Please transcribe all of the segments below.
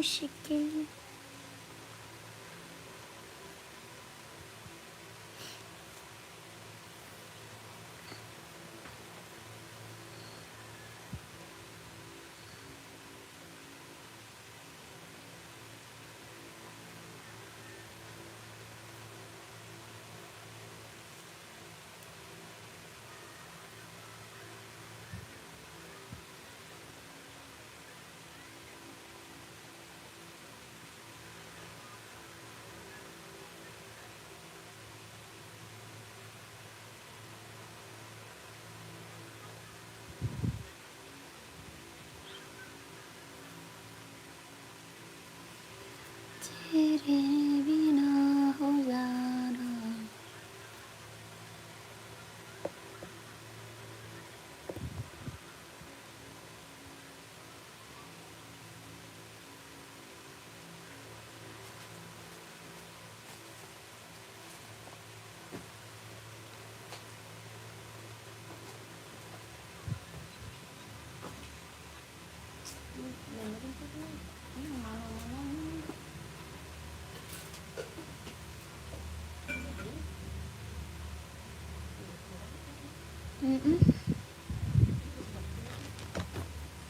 musik. तेरे बिना हो जाना.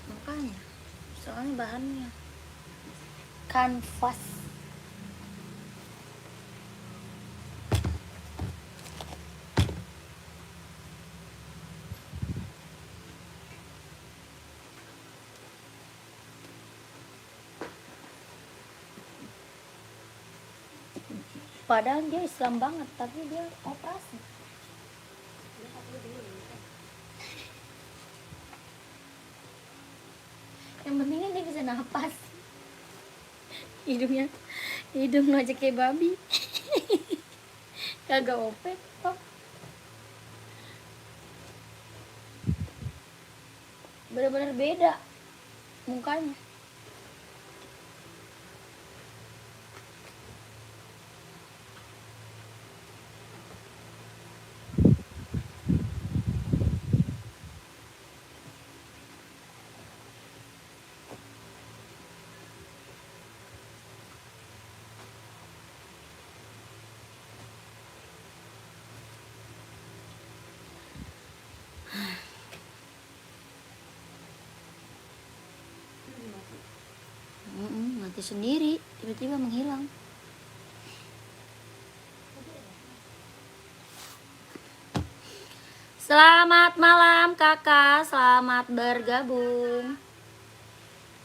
Makanya, soalnya bahannya kanvas. Padahal dia Islam banget, tapi dia operasi. Yang pentingnya dia bisa napas. Hidungnya aja kayak babi. Kagak opek kok. Bener-bener beda mukanya. Mati sendiri, tiba-tiba menghilang. Selamat malam kakak, selamat bergabung.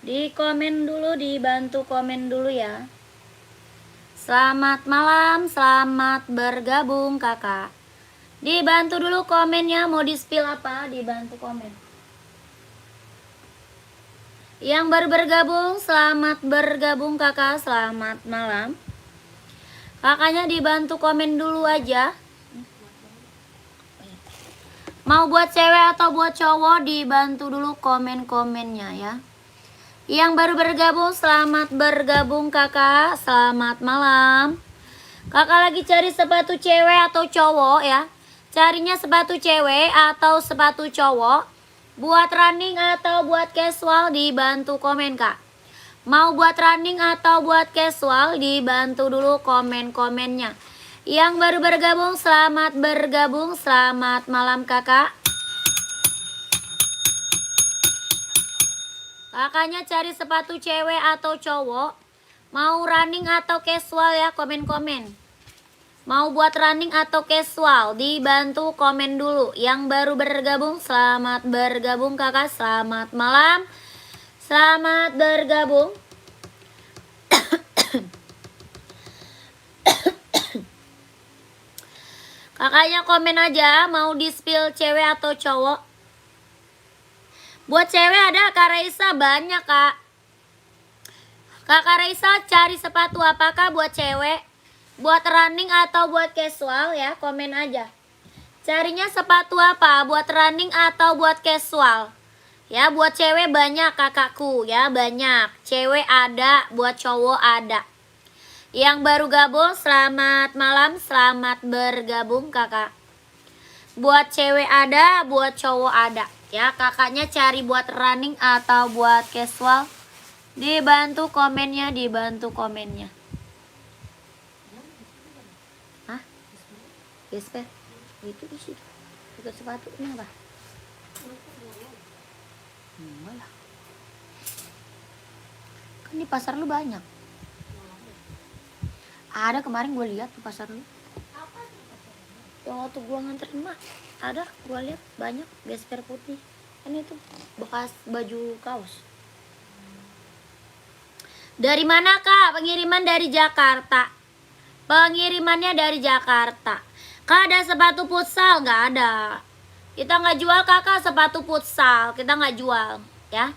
Di komen dulu, dibantu komen dulu ya. Selamat malam, selamat bergabung kakak. Dibantu dulu komennya, mau di spill apa, dibantu komen. Yang baru bergabung, selamat bergabung kakak, selamat malam. Kakaknya dibantu komen dulu aja. Mau buat cewek atau buat cowok, dibantu dulu komen-komennya ya. Yang baru bergabung, selamat bergabung kakak, selamat malam. Kakak lagi cari sepatu cewek atau cowok ya. Carinya sepatu cewek atau sepatu cowok. Buat running atau buat casual, dibantu komen kak. Mau buat running atau buat casual, dibantu dulu komen-komennya. Yang baru bergabung, selamat bergabung, selamat malam kakak. Kakaknya cari sepatu cewek atau cowok. Mau running atau casual ya, komen-komen. Mau buat running atau casual, dibantu komen dulu. Yang baru bergabung, selamat bergabung kakak, selamat malam. Selamat bergabung. Kakaknya komen aja, mau di spill cewek atau cowok. Buat cewek ada Kak Raisa, banyak kak. Kakak Raisa cari sepatu apakah buat cewek? Buat running atau buat casual ya, komen aja. Carinya sepatu apa? Buat running atau buat casual? Ya, buat cewek banyak kakakku ya, banyak. Cewek ada, buat cowok ada. Yang baru gabung, selamat malam, selamat bergabung kakak. Buat cewek ada, buat cowok ada. Ya, kakaknya cari buat running atau buat casual, Dibantu komennya, dibantu komennya. Hah? Gesper? Itu di situ. Ikut sepatu kenapa? Malah. Kan di pasar lu banyak. Ada kemarin gue lihat di pasar lu. Yang waktu gue nganterin mak, ada gue lihat banyak gesper putih. Kan itu bekas baju kaos. Dari mana kak? Pengiriman dari Jakarta. Pengirimannya dari Jakarta. Kak ada sepatu futsal? Nggak ada. Kita nggak jual kakak sepatu futsal. Kita nggak jual ya.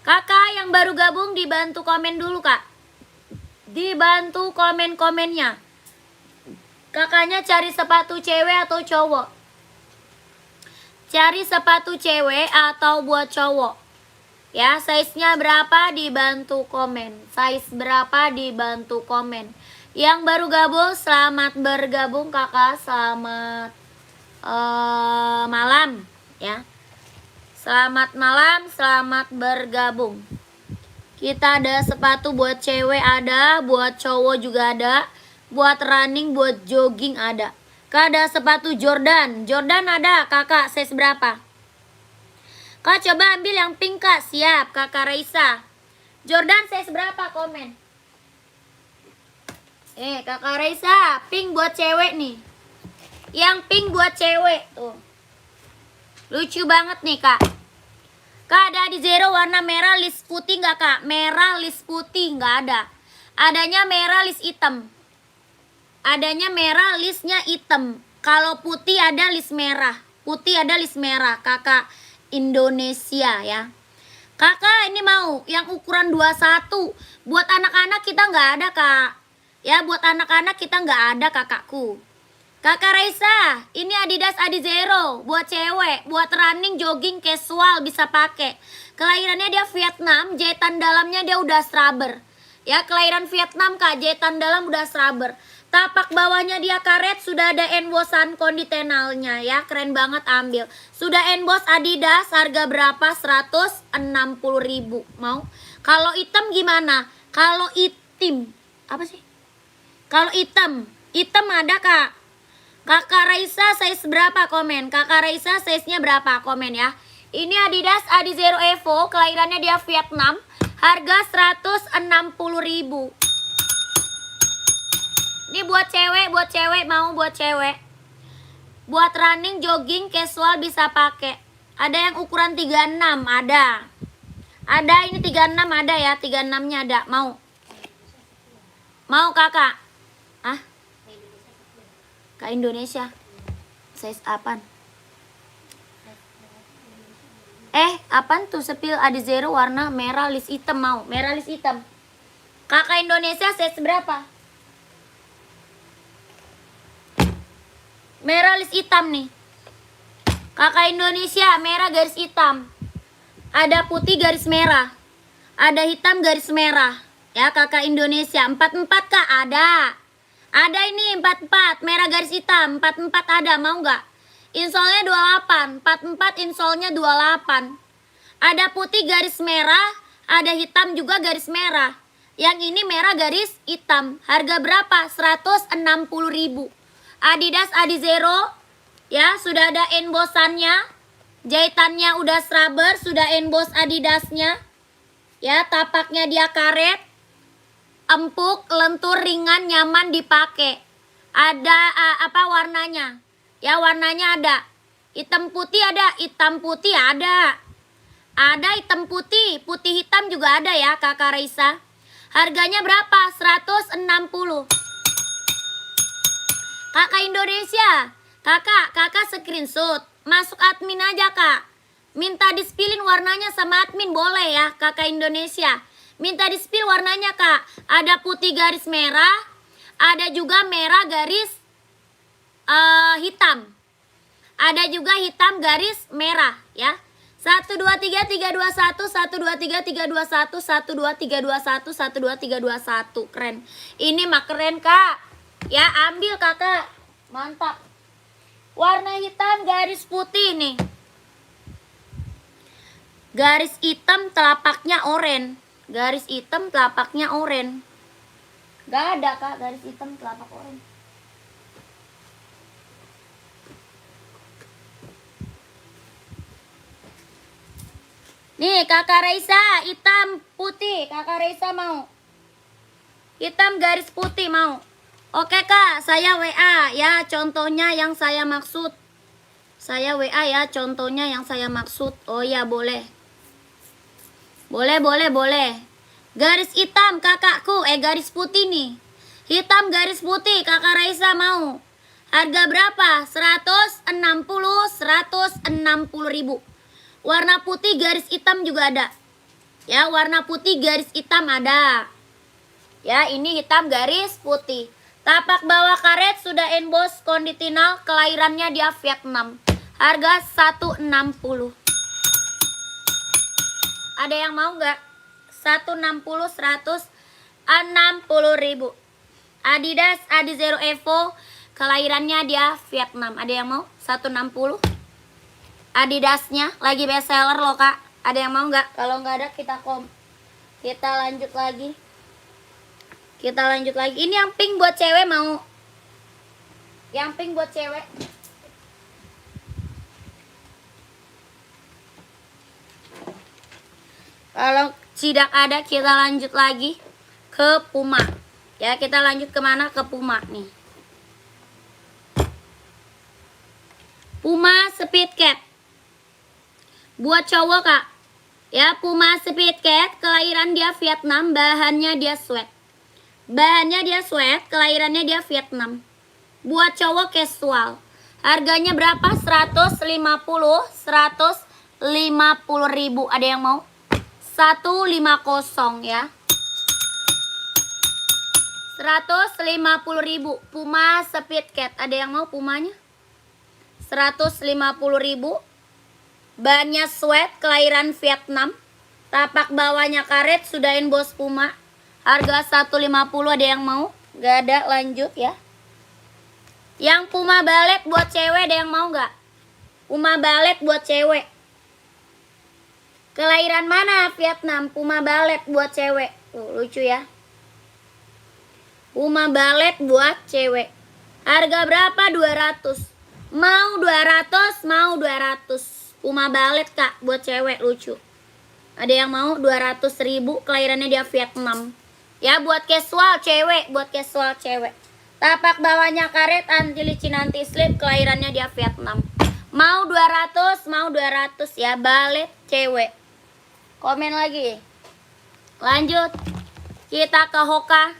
Kakak yang baru gabung dibantu komen dulu kak. Dibantu komen-komennya. Kakaknya cari sepatu cewek atau cowok? Cari sepatu cewek atau buat cowok? Ya, size-nya berapa dibantu komen. Size berapa dibantu komen. Yang baru gabung, selamat bergabung kakak. Selamat malam ya. Selamat malam, selamat bergabung. Kita ada sepatu buat cewek ada, buat cowok juga ada, buat running, buat jogging ada. Kak ada sepatu Jordan. Jordan ada kakak, size berapa? Kak coba ambil yang pink kak. Siap kakak Raisa. Jordan size berapa komen? Kakak Raisa, pink buat cewek nih. Yang pink buat cewek tuh. Lucu banget nih kak. Kak ada di zero warna merah list putih nggak kak? Merah list putih nggak ada. Adanya merah list hitam. Adanya merah listnya hitam. Kalau putih ada list merah. Putih ada list merah kakak Indonesia ya. Kakak ini mau yang ukuran 21. Buat anak-anak kita nggak ada kak. Ya buat anak-anak kita nggak ada kakakku. Kakak Raisa, ini Adidas Adizero buat cewek, buat running, jogging, casual bisa pakai. Kelahirannya dia Vietnam, jahitan dalamnya dia udah rubber. Ya kelahiran Vietnam kak, jahitan dalam udah rubber. Tapak bawahnya dia karet, sudah ada embossan konditenalnya ya, keren banget ambil. Sudah emboss Adidas, harga berapa? 160.000. Mau? Kalau hitam gimana? Kalau hitam apa sih? Kalau hitam ada kak. Kakak Raisa size berapa komen? Kakak Raisa size-nya berapa komen ya? Ini Adidas Adizero Evo, kelahirannya dia Vietnam, harga 160.000. Ini buat cewek mau buat cewek. Buat running, jogging, casual bisa pakai. Ada yang ukuran 36, ada. Ada ini 36 ada ya, 36-nya ada. Mau? Mau kakak? Ah? Kak Indonesia. Size apaan? Apaan tuh sepil Adizero warna merah list hitam mau? Merah list hitam. Kakak Indonesia size berapa? Merah list hitam nih. Kakak Indonesia merah garis hitam. Ada putih garis merah. Ada hitam garis merah. Ya kakak Indonesia 44 kak ada. Ada ini 44 merah garis hitam. 44 ada mau nggak? Insolnya 28. 44 insolnya 28. Ada putih garis merah. Ada hitam juga garis merah. Yang ini merah garis hitam. Harga berapa? 160.000. Adidas Adizero. Ya sudah ada embossannya. Jahitannya udah rubber. Sudah emboss Adidasnya. Ya tapaknya dia karet. Empuk, lentur, ringan, nyaman dipakai. Ada apa warnanya? Ya warnanya ada. Hitam putih ada, hitam putih ada. Ada hitam putih, putih hitam juga ada ya kakak Raisa. Harganya berapa? 160. Kakak Indonesia, kakak screenshot. Masuk admin aja kak. Minta di-spillin warnanya sama admin boleh ya kakak Indonesia. Minta di-spill warnanya kak. Ada putih garis merah. Ada juga merah garis hitam. Ada juga hitam garis merah ya. 1 2 3 3 2 1 1 2 3 3 2 1 1 2 3 2 1 1 2 3 2 1. Keren. Ini mah keren kak. Ya ambil kakak. Mantap. Warna hitam garis putih nih. Garis hitam telapaknya oranye. Garis hitam telapaknya oranye. Gak ada kak garis hitam telapak oranye. Nih kakak Reisa hitam putih. Kakak Reisa mau hitam garis putih mau. Oke kak, saya WA ya, contohnya yang saya maksud. Saya WA ya, contohnya yang saya maksud. Oh ya boleh. Boleh. Garis hitam kakakku, garis putih nih. Hitam garis putih kakak Raisa mau. Harga berapa? 160 ribu. Warna putih garis hitam juga ada. Ya, warna putih garis hitam ada. Ya, ini hitam garis putih. Tapak bawah karet sudah emboss kondisional, kelahirannya dia Vietnam. Harga 160. Ada yang mau nggak? 160 ribu. Adidas Adizero Evo, kelahirannya dia Vietnam. Ada yang mau? 160. Adidasnya lagi best seller loh kak. Ada yang mau nggak? Kalau nggak ada kita lanjut lagi. Ini yang pink buat cewek mau? Yang pink buat cewek. Kalau tidak ada kita lanjut lagi ke Puma. Ya kita lanjut kemana? Ke Puma nih. Puma Speed Cat. Buat cowok kak. Ya Puma Speed Cat, kelahiran dia Vietnam, bahannya dia sweat. Kelahirannya dia Vietnam. Buat cowok casual. Harganya berapa? 150 ribu. Ada yang mau? 150 ya. 150 ribu. Puma Speed Cat. Ada yang mau Pumanya? 150 ribu. Bahannya sweat, kelahiran Vietnam. Tapak bawahnya karet, sudah emboss Puma. Harga 150. Ada yang mau? Gak ada, lanjut ya. Yang Puma balet buat cewek, ada yang mau gak? Puma balet buat cewek. Kelahiran mana? Vietnam. Puma balet buat cewek. Lucu ya. Puma balet buat cewek. Harga berapa? 200. Mau 200. Puma balet kak buat cewek, lucu. Ada yang mau? 200 ribu. Kelahirannya dia Vietnam. Ya buat casual cewek. Tapak bawahnya karet, anti licin, anti slip. Kelahirannya dia Vietnam. Mau 200 ya. Balet cewek. Komen lagi. Lanjut. Kita ke Hoka.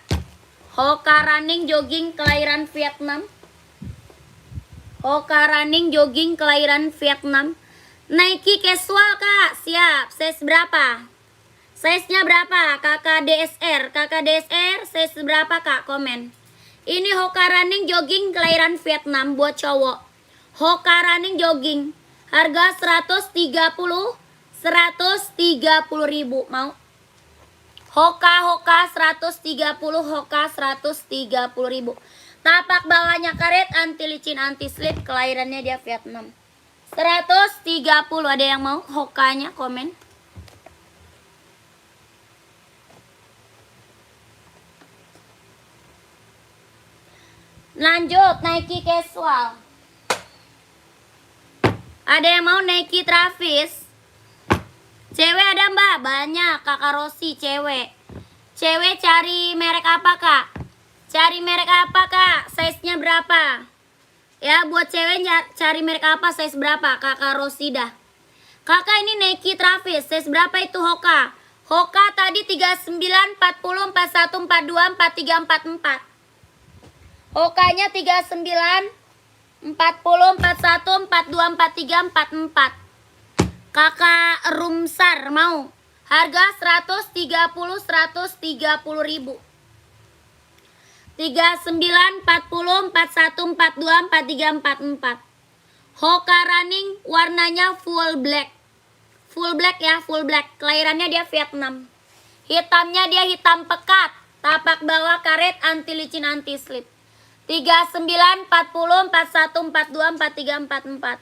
Hoka running jogging kelahiran Vietnam. Nike casual kak. Siap. Size berapa? Size-nya berapa? Kakak DSR. Size berapa kak? Komen. Ini Hoka running jogging kelahiran Vietnam buat cowok. Hoka running jogging. Harga 130 ribu. Mau? Hoka 130 ribu. Tapak bawahnya karet, anti licin, anti slip. Kelahirannya dia Vietnam. 130. Ada yang mau Hokanya? Komen. Lanjut, Nike casual. Ada yang mau Nike Travis? Cewek ada mbak? Banyak. Kakak Rosi cewek. Cewek cari merek apa kak? Size-nya berapa? Ya buat cewek cari merek apa? Size berapa? Kakak Rosi dah. Kakak ini Nike Travis. Size berapa itu Hoka? Hoka tadi 39, 40, 41, 42, 43, 44. Hokanya 39, 40, 41, 42, 43, 44. Kakak Rumsar mau? Harga 130 ribu. 39, 40, 41, 42, 43, 44. Hoka running warnanya full black. Full black ya, full black. Kelahirannya dia Vietnam. Hitamnya dia hitam pekat. Tapak bawah karet, anti licin, anti slip. 39, 40, 41, 42, 43, 44.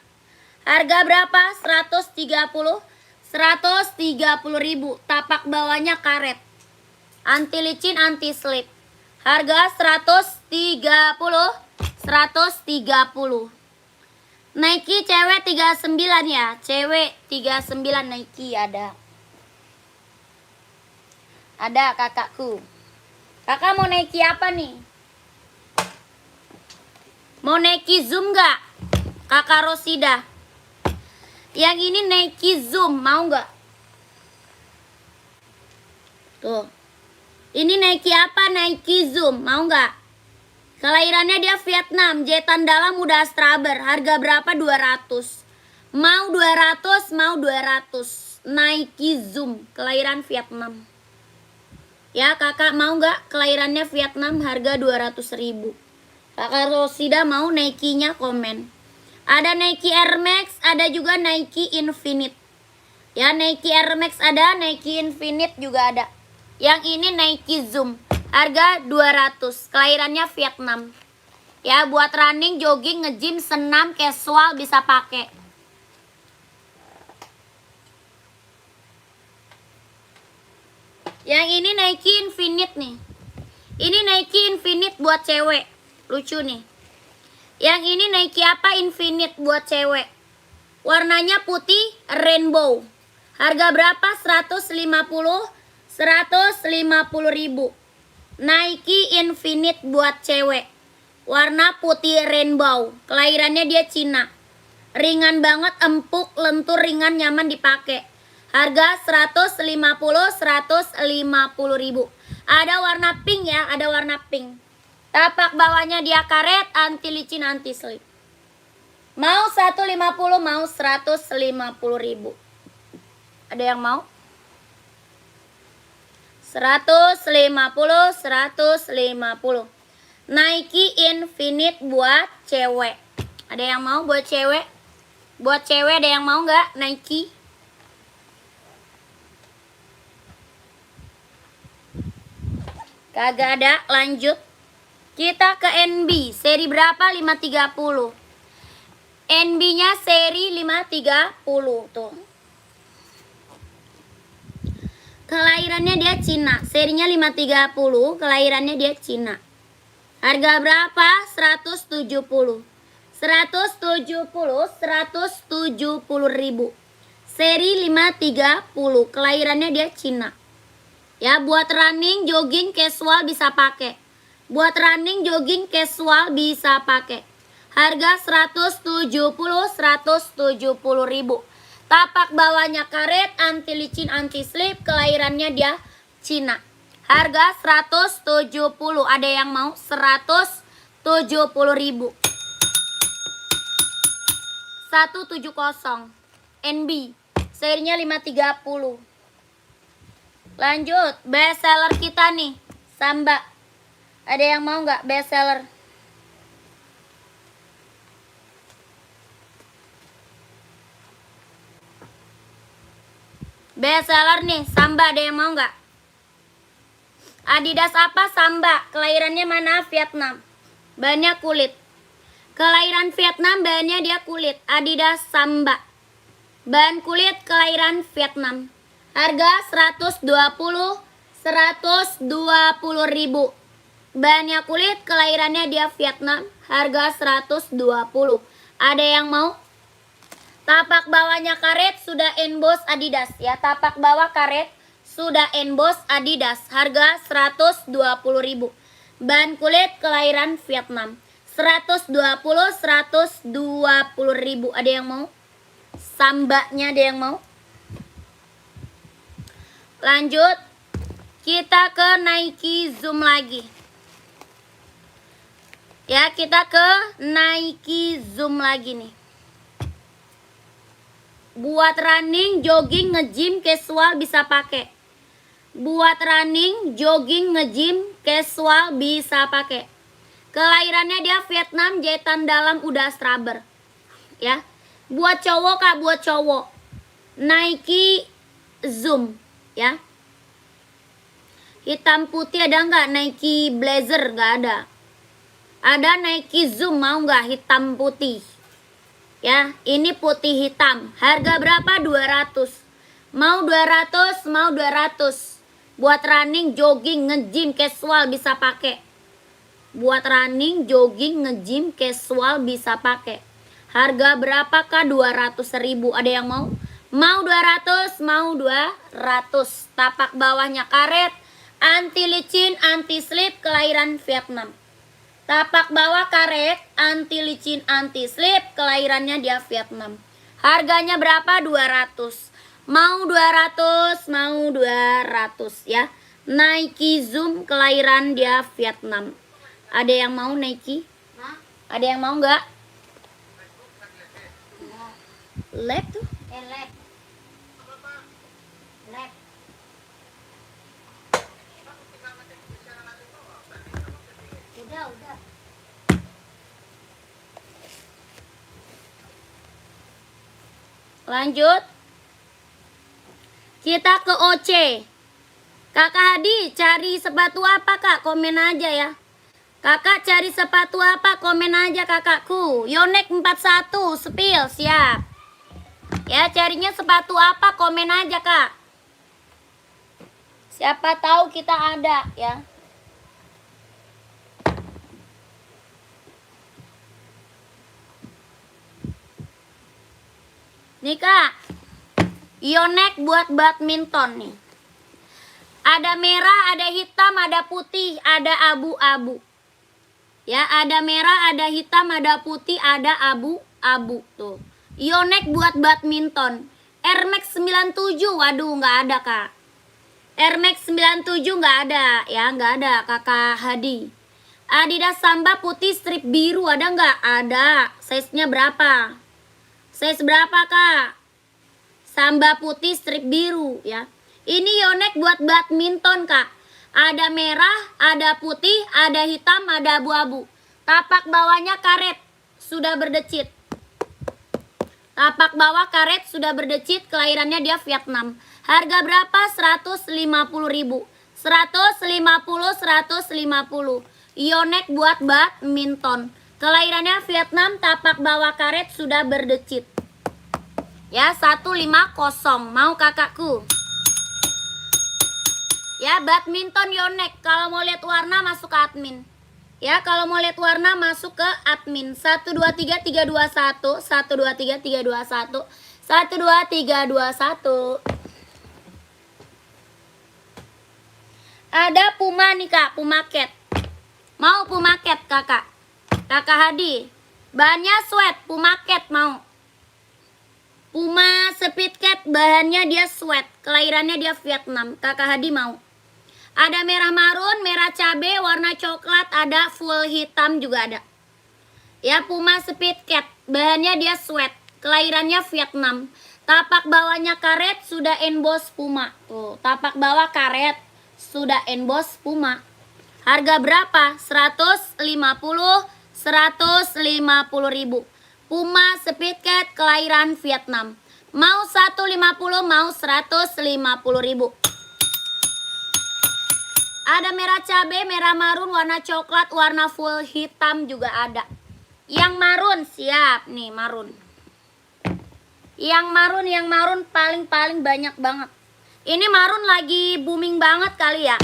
Harga berapa? 130. 130.000. Tapak bawahnya karet. Anti licin, anti slip. Harga 130. 130. Nike cewek 39 ya. Cewek 39 Nike ada. Ada kakakku. Kakak mau Nike apa nih? Mau Nike Zoom gak? Kakak Rosida. Yang ini Nike Zoom, mau gak? Tuh. Ini Nike apa? Nike Zoom, mau gak? Kelahirannya dia Vietnam, jahitan dalam udah straber. Harga berapa? 200. Mau 200, mau 200. Nike Zoom, kelahiran Vietnam. Ya kakak mau gak? Kelahirannya Vietnam, harga 200.000. Kakak Rosida mau Nike-nya komen. Ada Nike Air Max, ada juga Nike Infinite. Ya Nike Air Max ada, Nike Infinite juga ada. Yang ini Nike Zoom, harga 200. Kelahirannya Vietnam. Ya buat running, jogging, nge-gym, senam, casual bisa pakai. Yang ini Nike Infinite nih. Ini Nike Infinite buat cewek. Lucu nih. Yang ini Nike apa? Infinite buat cewek. Warnanya putih rainbow. Harga berapa? 150.000. Nike Infinite buat cewek. Warna putih rainbow. Kelahirannya dia Cina. Ringan banget, empuk, lentur, ringan, nyaman dipakai. Harga 150.000. Ada warna pink ya, ada warna pink. Tapak bawahnya dia karet, anti licin, anti slip. Mau 150, mau 150.000. Ada yang mau? 150. Nike Infinite buat cewek. Ada yang mau buat cewek? Buat cewek ada yang mau nggak Nike? Kagak ada, lanjut. Kita ke NB, seri berapa? 530. NB-nya seri 530 tuh. Kelahirannya dia Cina, serinya 530, kelahirannya dia Cina. Harga berapa? 170. 170.000. Seri 530, kelahirannya dia Cina. Ya, buat running, jogging, casual bisa pakai. Buat running, jogging, casual bisa pakai. Harga 170.000. Tapak bawahnya karet, anti licin, anti slip, kelahirannya dia Cina. Harga 170. Ada yang mau? 170.000. 170. NB. Serinya 530. Lanjut, best seller kita nih, Samba. Ada yang mau nggak best seller? Best seller nih, Samba, ada yang mau nggak? Adidas apa? Samba. Kelahirannya mana? Vietnam. Bahannya kulit. Kelahiran Vietnam, bahannya dia kulit. Adidas Samba. Bahan kulit, kelahiran Vietnam. Harga 120.000. Bahannya kulit, kelahirannya dia Vietnam. Harga 120. Ada yang mau? Tapak bawahnya karet, sudah emboss Adidas ya. Tapak bawah karet, sudah emboss Adidas. Harga 120.000. Bahan kulit, kelahiran Vietnam. 120.000. Ada yang mau? Sambanya ada yang mau? Lanjut, kita ke Nike Zoom lagi. Ya, kita ke Nike Zoom lagi nih. Buat running, jogging, nge-gym, casual bisa pakai. Buat running, jogging, nge-gym, casual bisa pakai. Kelahirannya dia Vietnam, jahitan dalam udah straber. Ya. Buat cowok Kak, buat cowok. Nike Zoom. Ya, hitam putih ada nggak? Nike Blazer nggak ada. Ada Nike Zoom, mau nggak hitam putih? Ya, ini putih hitam. Harga berapa? 200. Mau 200, mau 200. Buat running, jogging, nge-gym, casual bisa pakai. Buat running, jogging, nge-gym, casual bisa pakai. Harga berapakah? 200.000. Ada yang mau? Mau 200, mau 200. Tapak bawahnya karet, anti licin, anti slip, kelahiran Vietnam. Tapak bawah karet, anti licin, anti slip, kelahirannya dia Vietnam. Harganya berapa? 200. Mau 200, mau 200 ya. Nike Zoom, kelahiran dia Vietnam. Ada yang mau Nike? Ada yang mau nggak? Lab tuh? Lab. Lab. Udah. Lanjut. Kita ke OC. Kakak Hadi cari sepatu apa kak? Komen aja ya. Kakak cari sepatu apa? Komen aja kakakku. Yonex 41 Spill, siap. Ya, carinya sepatu apa? Komen aja kak. Siapa tahu kita ada ya. Nih kak, Yonex buat badminton nih. Ada merah, ada hitam, ada putih, ada abu-abu. Ya, ada merah, ada hitam, ada putih, ada abu-abu tuh. Yonex buat badminton. Air Max 97, waduh nggak ada kak. Air Max 97 nggak ada ya, nggak ada kakak Hadi. Adidas Samba putih strip biru ada nggak? Ada. Size-nya berapa? Size berapa kak? Samba putih strip biru ya. Ini Yonex buat badminton kak. Ada merah, ada putih, ada hitam, ada abu-abu. Tapak bawahnya karet, sudah berdecit. Tapak bawah karet sudah berdecit, kelahirannya dia Vietnam. Harga berapa? 150.000. 150. Yonex buat badminton. Kelahirannya Vietnam, tapak bawah karet sudah berdecit. Ya, 150. Mau kakakku? Ya, badminton Yonex. Kalau mau lihat warna masuk ke admin. Ya, kalau mau lihat warna masuk ke admin. 123321, 123321, 12321. Ada Puma nih kak, Puma Cat. Mau Puma Cat kakak? Kakak Hadi. Bahannya sweat, Puma Cat mau. Puma Speed Cat, bahannya dia sweat. Kelahirannya dia Vietnam. Kakak Hadi mau. Ada merah marun, merah cabe, warna coklat, ada full hitam juga ada. Ya, Puma Speed Cat, bahannya dia sweat. Kelahirannya Vietnam. Tapak bawahnya karet, sudah emboss Puma. Tuh, tapak bawah karet, sudah emboss Puma. Harga berapa? 150.000. Puma Speed Cat, kelahiran Vietnam. Mau 150, mau 150.000. Ada merah cabai, merah marun, warna coklat, warna full hitam juga ada. Yang marun siap nih, marun. Yang marun paling banyak banget. Ini marun lagi booming banget kali ya.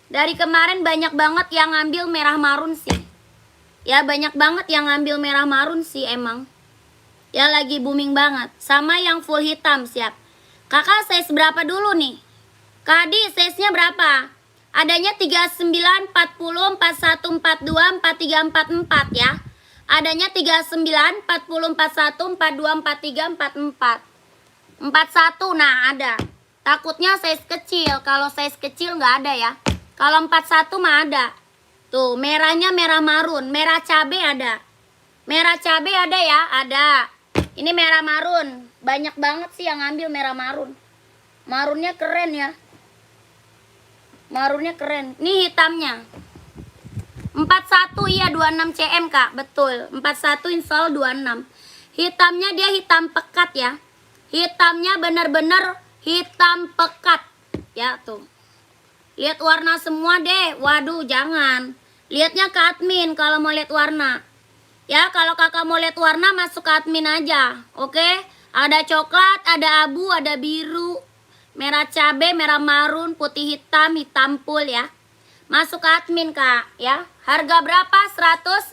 Dari kemarin banyak banget yang ngambil merah marun sih. Ya, banyak banget yang ngambil merah marun sih emang. Ya, lagi booming banget. Sama yang full hitam siap. Kakak size berapa dulu nih? Kadi size-nya berapa? Adanya 39, 40, 41, 42, 43, 44 ya. Adanya 39, 40, 41, 42, 43, 44. 41 nah ada. Takutnya size kecil. Kalau size kecil nggak ada ya. Kalau 41 mah ada. Tuh, merahnya merah marun, merah cabe ada. Merah cabe ada ya, ada. Ini merah marun. Banyak banget sih yang ngambil merah marun. Marunnya keren ya. Marunnya keren. Nih hitamnya. 41 iya 26 cm kak. Betul. 41 install 26. Hitamnya dia hitam pekat ya. Hitamnya bener-bener hitam pekat. Ya tuh. Lihat warna semua deh. Waduh jangan. Lihatnya ke admin kalau mau lihat warna. Ya kalau kakak mau lihat warna masuk ke admin aja. Oke. Ada coklat, ada abu, ada biru. merah cabe, merah marun, putih hitam, hitam full ya. Masuk ke admin Kak ya. Harga berapa? 150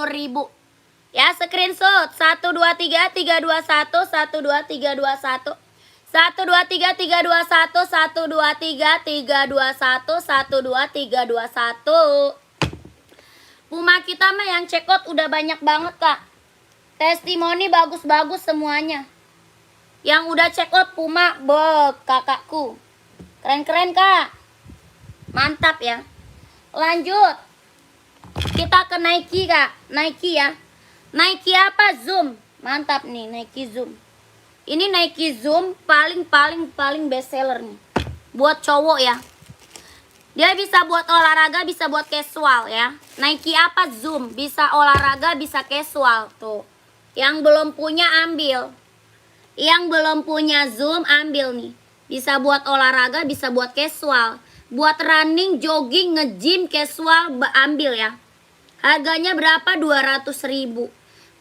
ribu. Ya, screenshot 123 321 123 321 123 321 123 321 123 321. Puma kita mah yang check out udah banyak banget Kak. Testimoni bagus-bagus semuanya. Yang udah check out Puma, kakakku. Keren-keren Kak. Mantap ya. Lanjut. Kita ke Nike Kak. Nike ya. Nike apa? Zoom. Mantap nih Nike Zoom. Ini Nike Zoom paling best seller nih. Buat cowok ya. Dia bisa buat olahraga, bisa buat casual ya. Nike apa? Zoom. Bisa olahraga, bisa casual. Tuh. Yang belum punya ambil. Yang belum punya Zoom ambil nih. Bisa buat olahraga, bisa buat casual. Buat running, jogging, nge-gym, casual ambil ya. Harganya berapa? 200 ribu.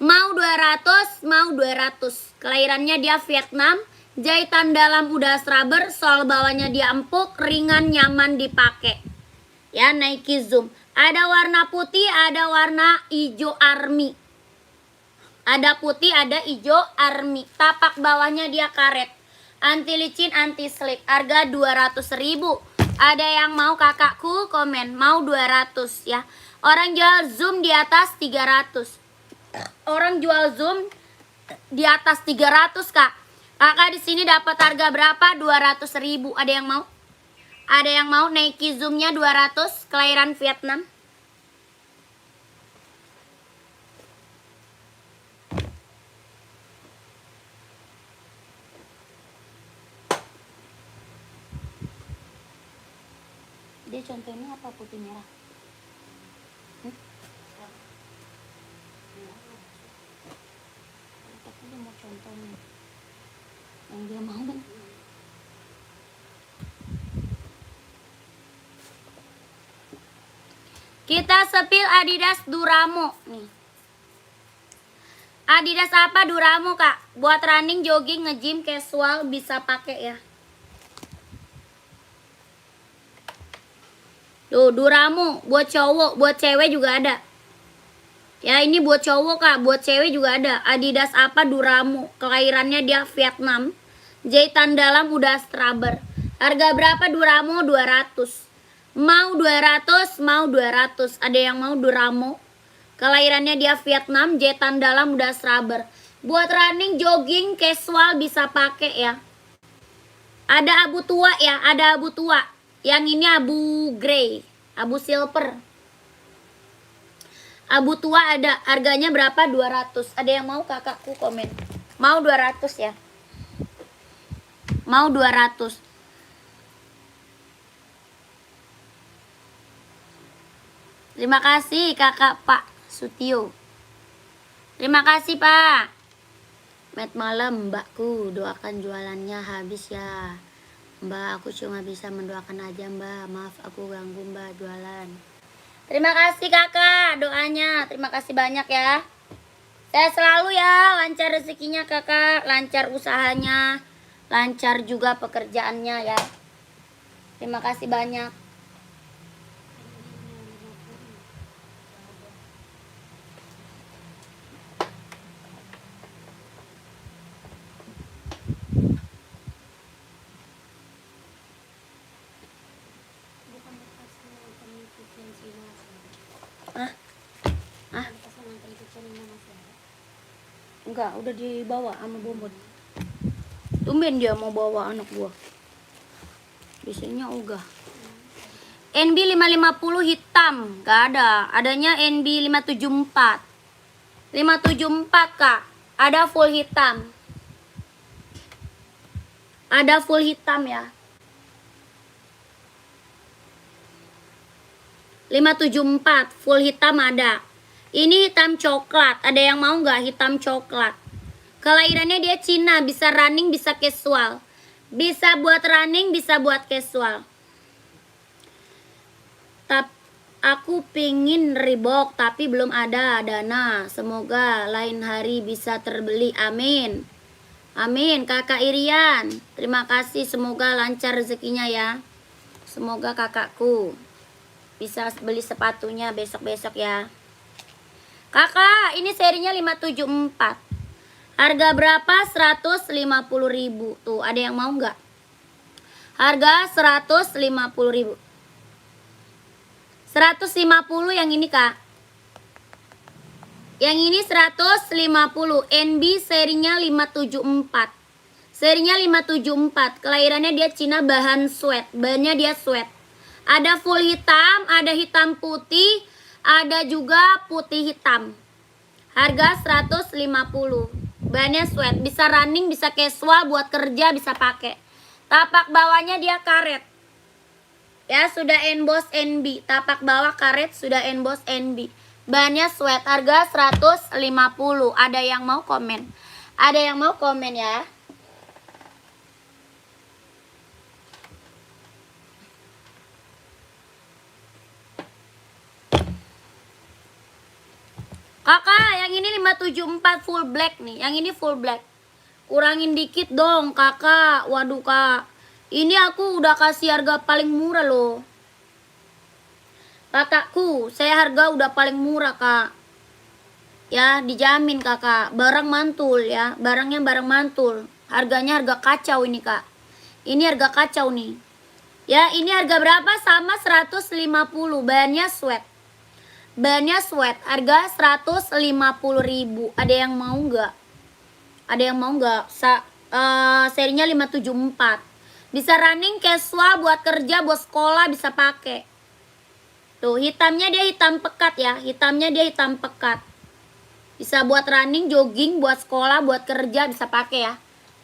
Mau 200, mau 200. Kelahirannya dia Vietnam. Jahitan dalam udah rubber, sol bawahnya dia empuk, ringan, nyaman dipakai. Ya, Nike Zoom. Ada warna putih, ada warna hijau army. Ada putih, ada hijau army. Tapak bawahnya dia karet. Anti licin, anti slip. Harga 200 ribu. Ada yang mau kakakku komen, mau 200 ya. Orang jual Zoom di atas 300. Orang jual Zoom di atas 300 Kak. Kakak di sini dapat harga berapa? 200 ribu. Ada yang mau? Ada yang mau Nike Zoomnya 200, kelahiran Vietnam? Dia contohnya apa? Putih merah. Tapi dia mau contohnya yang dia mau kan. Kita sepil Adidas Duramo nih. Adidas apa? Duramo Kak. Buat running, jogging, nge-gym, casual bisa pakai ya. Tuh Duramo buat cowok, buat cewek juga ada. Ya ini buat cowok Kak, buat cewek juga ada. Adidas apa? Duramo. Kelahirannya dia Vietnam. Jahitan dalam udah rubber. Harga berapa Duramo? 200. Mau 200, mau 200. Ada yang mau Duramo? Kelahirannya dia Vietnam, jahitan dalam udah rubber. Buat running, jogging, casual bisa pakai ya. Ada abu tua ya, ada abu tua. Yang ini abu grey, abu silver. Abu tua ada, harganya berapa? 200. Ada yang mau kakakku komen. Mau 200 ya. Mau 200. Terima kasih kakak Pak Sutio. Terima kasih Pak. Met malam mbakku, doakan jualannya habis ya. Mbak, aku cuma bisa mendoakan aja mbak. Maaf aku ganggu mbak jualan. Terima kasih kakak doanya. Terima kasih banyak ya. Saya selalu ya, lancar rezekinya kakak, lancar usahanya, lancar juga pekerjaannya ya. Terima kasih banyak. Enggak, udah dibawa sama Bomot. Tumben dia mau bawa anak gua. Biasanya ogah. NB 550 hitam, enggak ada. Adanya NB 574. 574 Kak. Ada full hitam. Ada full hitam ya. 574 full hitam ada. Ini hitam coklat. Ada yang mau nggak hitam coklat? Kelahirannya dia Cina, bisa running, bisa casual. Bisa buat running, bisa buat casual. Aku pingin Reebok tapi belum ada dana. Semoga lain hari bisa terbeli. Amin. Amin. Kakak Irian, terima kasih. Semoga lancar rezekinya ya. Semoga kakakku bisa beli sepatunya besok-besok ya. Kakak, ini serinya 574. Harga berapa? 150.000. Tuh, ada yang mau nggak? Harga 150.000. 150 yang ini, Kak. Yang ini 150. NB serinya 574. Serinya 574. Kelahirannya dia Cina, bahan sweat. Bahannya dia sweat. Ada full hitam, ada hitam putih, ada juga putih hitam. Harga 150. Bahannya sweat, bisa running, bisa casual, buat kerja bisa pakai. Tapak bawahnya dia karet. Ya, sudah emboss NB. Tapak bawah karet, sudah emboss NB. Bahannya sweat, harga 150. Ada yang mau komen? Ada yang mau komen ya? Kakak, yang ini 574 full black nih. Yang ini full black. Kurangin dikit dong, kakak. Waduh, kak. Ini aku udah kasih harga paling murah loh. Kakakku, saya harga udah paling murah, kak. Ya, dijamin kakak. Barang mantul ya. Barangnya barang mantul. Harganya harga kacau ini, kak. Ini harga kacau nih. Ya, ini harga berapa? Sama 150. Bahannya sweat. Bahannya sweat, harga 150.000. Ada yang mau nggak? Ada yang mau nggak? Serinya 574. Bisa running casual, buat kerja, buat sekolah bisa pakai. Tuh, hitamnya dia hitam pekat ya. Hitamnya dia hitam pekat. Bisa buat running, jogging, buat sekolah, buat kerja bisa pakai ya.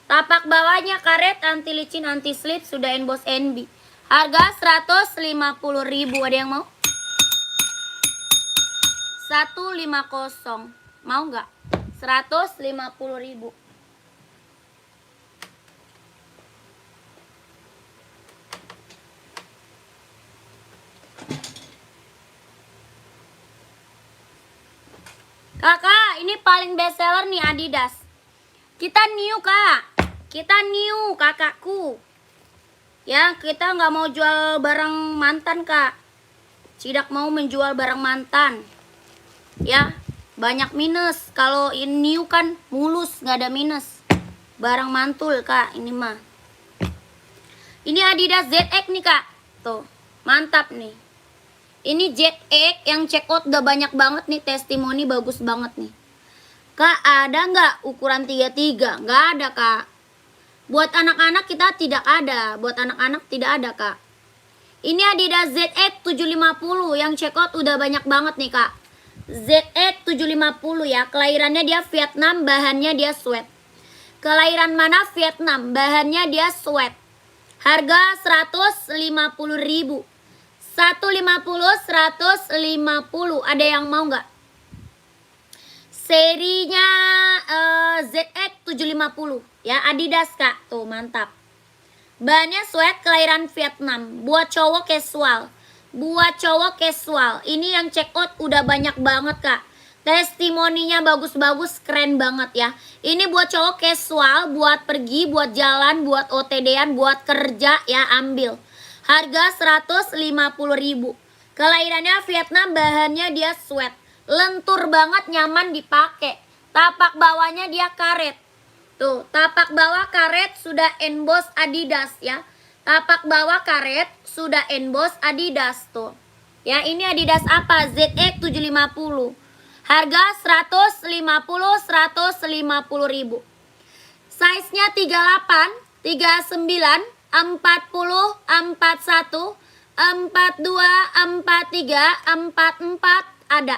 Tapak bawahnya karet, anti licin, anti slip, sudah emboss NB. Harga 150.000. Ada yang mau? 150. Mau nggak? 150.000. Kakak, ini paling best seller nih Adidas. Kita new, kak. Kita new, kakakku. Ya, kita nggak mau jual barang mantan, kak. Tidak mau menjual barang mantan. Ya, banyak minus. Kalau ini new kan mulus, nggak ada minus. Barang mantul, kak, ini mah. Ini Adidas ZX nih, kak. Tuh, mantap nih. Ini ZX yang check out udah banyak banget nih, testimoni bagus banget nih. Kak, ada nggak ukuran 33? Nggak ada, kak. Buat anak-anak kita tidak ada. Buat anak-anak tidak ada, kak. Ini Adidas ZX 750 yang check out udah banyak banget nih, kak. ZX 750 ya. Kelahirannya dia Vietnam, bahannya dia sweat. Kelahiran mana? Vietnam, bahannya dia sweat. Harga 150.000. 150, 150. Ada yang mau nggak? Serinya ZX 750 ya, Adidas, kak. Tuh, mantap. Bahannya sweat, kelahiran Vietnam. Buat cowok casual. Buat cowok casual. Ini yang check out udah banyak banget, kak. Testimoninya bagus-bagus, keren banget ya. Ini buat cowok casual, buat pergi, buat jalan, buat OTD-an, buat kerja ya, ambil. Harga 150.000. Kelahirannya Vietnam, bahannya dia sweat. Lentur banget, nyaman dipakai. Tapak bawahnya dia karet. Tuh, tapak bawah karet, sudah emboss Adidas ya. Tapak bawah karet, sudah emboss Adidas tuh. Ya, ini Adidas apa? ZX 750. Harga 150.000. Size-nya 38, 39, 40, 41, 42, 43, 44 ada.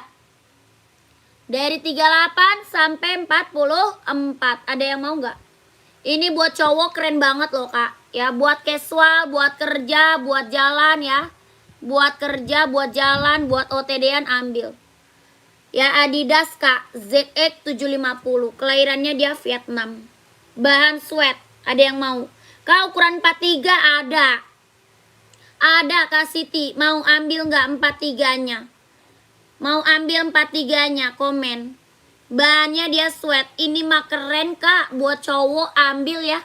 Dari 38 sampai 44. Ada yang mau nggak? Ini buat cowok keren banget loh, kak. Ya, buat casual, buat kerja, buat jalan ya. Buat kerja, buat jalan, buat OTD-an ambil. Ya, Adidas, kak. ZX 750. Kelahirannya dia Vietnam. Bahan sweat. Ada yang mau? Kak, ukuran 43 ada. Ada, Kak Siti. Mau ambil nggak 43-nya? Mau ambil 43-nya? Komen. Bahannya dia sweat. Ini mah keren kak. Buat cowok ambil ya.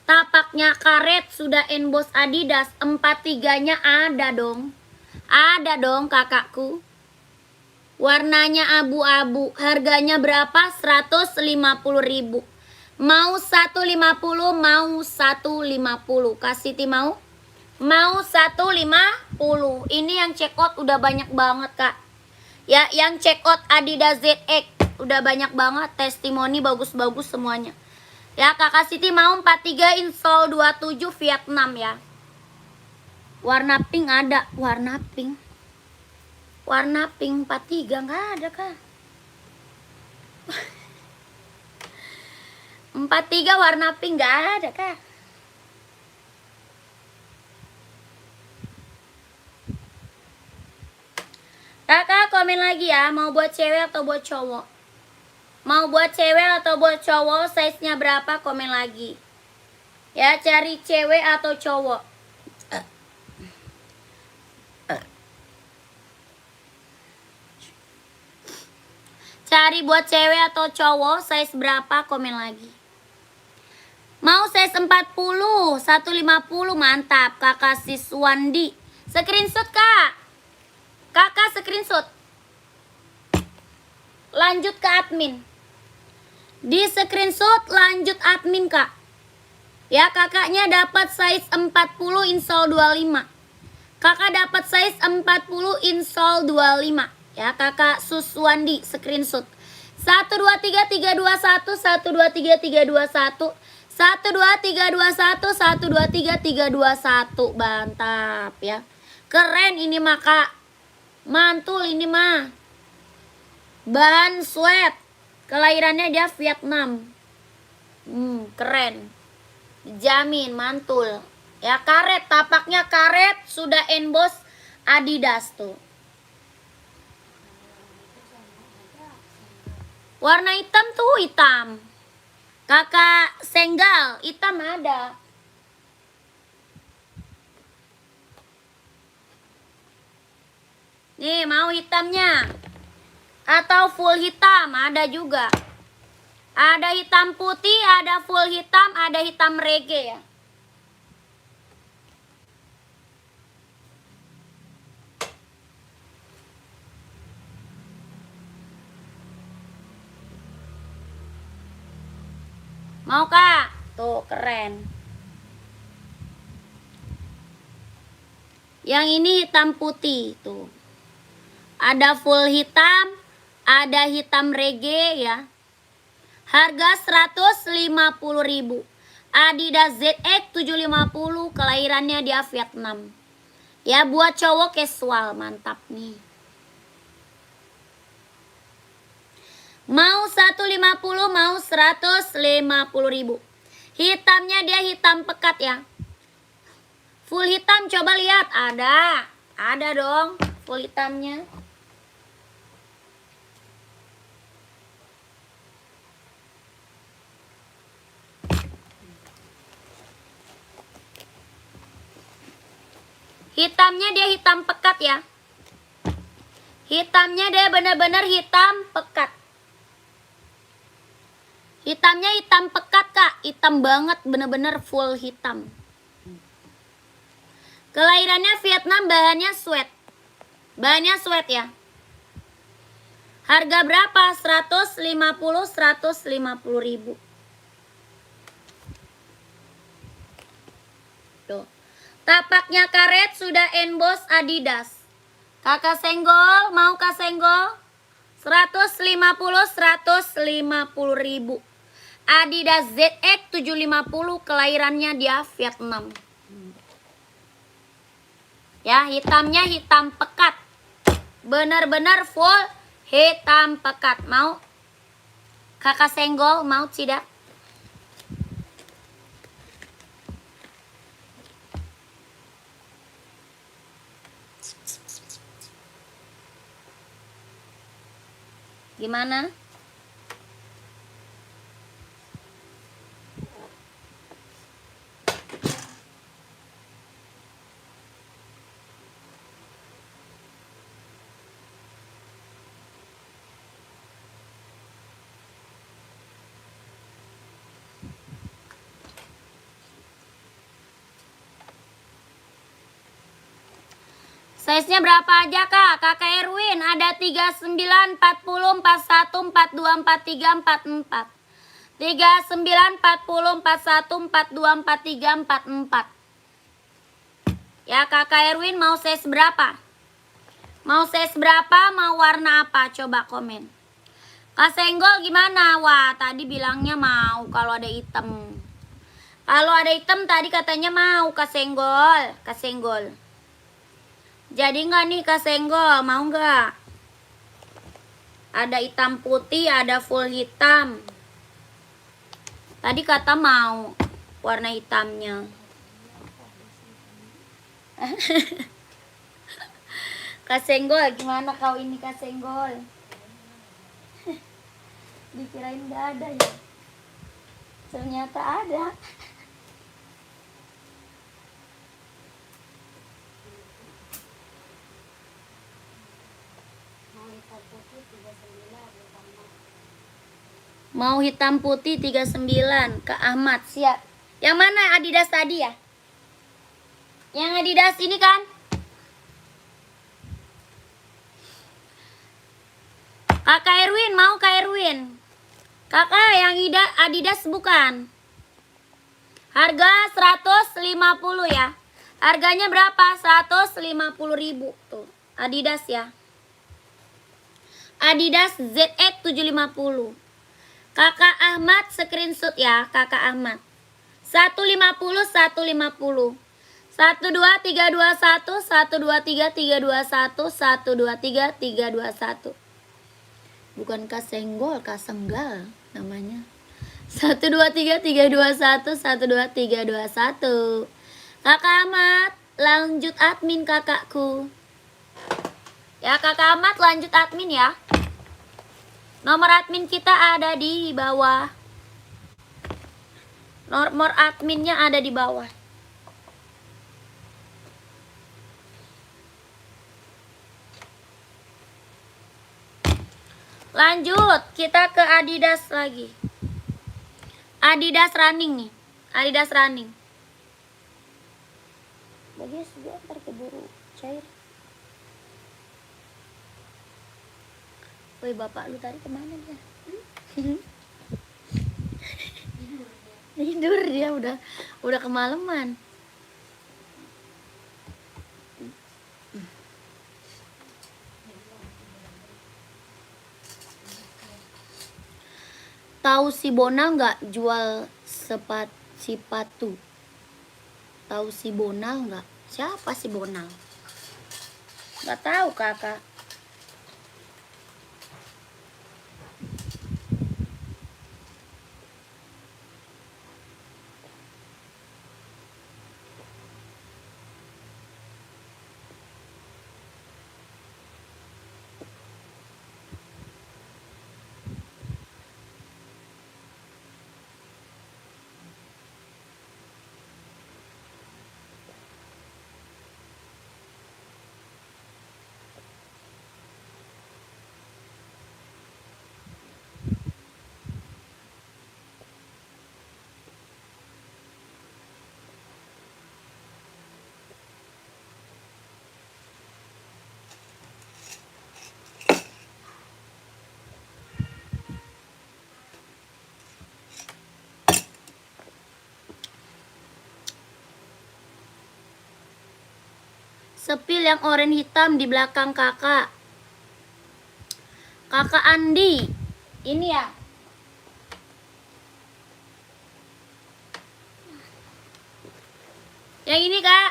Tapaknya karet, sudah emboss Adidas. 43-nya ada dong. Ada dong kakakku. Warnanya abu-abu. Harganya berapa? 150.000. Mau 150, mau 150. Kak Siti mau? Mau 150. Ini yang check out udah banyak banget kak. Ya, yang check out Adidas ZX udah banyak banget. Testimoni bagus-bagus semuanya. Ya, Kakak Siti mau 43 insole 27 Vietnam ya. Warna pink ada, warna pink. Warna pink 43 enggak ada, Kak. 43 warna pink enggak ada, Kak. Kakak komen lagi ya, mau buat cewek atau buat cowok? Mau buat cewek atau buat cowok, size-nya berapa? Komen lagi. Ya, cari cewek atau cowok. Cari buat cewek atau cowok, size berapa? Komen lagi. Mau size 40, 150, mantap. Kakak Siswandi. Screenshot, Kak. Kakak screenshot. Lanjut ke admin. Di screenshot lanjut admin, Kak. Ya, kakaknya dapat size 40 insole 25. Kakak dapat size 40 insole 25. Ya, Kakak Suswandi screenshot. 123321 123321 12321 123321. Mantap ya. Keren ini mah, Kak. Mantul ini mah. Bahan sweat. Kelahirannya dia Vietnam. Keren. Jamin mantul. Ya, karet, tapaknya karet, sudah emboss Adidas tuh. Warna hitam tuh hitam. Kakak Senggal, hitam ada. Nih, mau hitamnya? Atau full hitam, ada juga. Ada hitam putih, ada full hitam, ada hitam reggae ya. Mau Kak? Tuh, keren. Yang ini hitam putih tuh. Ada full hitam, ada hitam reggae ya. Harga 150.000. Adidas ZX 750, kelahirannya dia Vietnam. Ya, buat cowok casual, mantap nih. Mau 150, mau 150.000. Hitamnya dia hitam pekat ya. Full hitam coba lihat, ada. Ada dong full hitamnya. Hitamnya dia hitam pekat ya. Hitamnya dia benar-benar hitam pekat. Hitamnya hitam pekat, Kak. Hitam banget, bener-bener full hitam. Kelahirannya Vietnam, bahannya sweat. Bahannya sweat ya. Harga berapa? 150.000. Tuh. Tapaknya karet, sudah emboss Adidas. Kakak Senggol, mau Kak Senggol? 150.000. Adidas ZX 750, kelahirannya dia Vietnam. Ya, hitamnya hitam pekat. Benar-benar full hitam pekat. Mau? Kakak Senggol, mau tidak? Gimana? Size-nya berapa aja kak? Kakak Erwin ada 39, 40, 41, 42, 43, 44. 39, 40, 41, 42, 43, 44. Ya kakak Erwin mau size berapa? Mau size berapa? Mau warna apa? Coba komen. Kak Senggol gimana? Wah tadi bilangnya mau kalau ada hitam. Kalau ada hitam tadi katanya mau Kak Senggol. Kak Senggol. Jadi nggak nih Kak Senggol? Mau nggak? Ada hitam putih, ada full hitam. Tadi kata mau warna hitamnya. Kak Senggol, gimana kau ini Kak Senggol? Dikirain nggak ada ya? Ternyata ada. Mau hitam putih 39 Kak Ahmad siap. Yang mana Adidas tadi ya? Yang Adidas ini kan? Kakak Erwin mau Kak Erwin. Kakak yang Adidas bukan. Harga 150 ya. Harganya berapa? 150.000 tuh. Adidas ya. Adidas ZX 750. Kakak Ahmad screenshot ya, Kakak Ahmad. 150 150. 12321 123 321 123 321. Bukan Kak Senggol, Kak Senggal namanya. 123 321 123 321. Kakak Ahmad, lanjut admin kakakku. Ya Kakak Ahmad lanjut admin ya. Nomor admin kita ada di bawah. Nomor adminnya ada di bawah. Lanjut, kita ke Adidas lagi. Adidas running nih. Adidas running. Bagian juga ntar keburu cair. Woi bapak lu tadi kemana dia? Tidur dia udah kemalaman. Tahu si Bona nggak jual sepatu? Tahu si Bona nggak? Siapa si Bona? Nggak tahu kakak. Sepil yang oranye hitam di belakang kakak. Kakak Andi. Ini ya. Yang ini kak.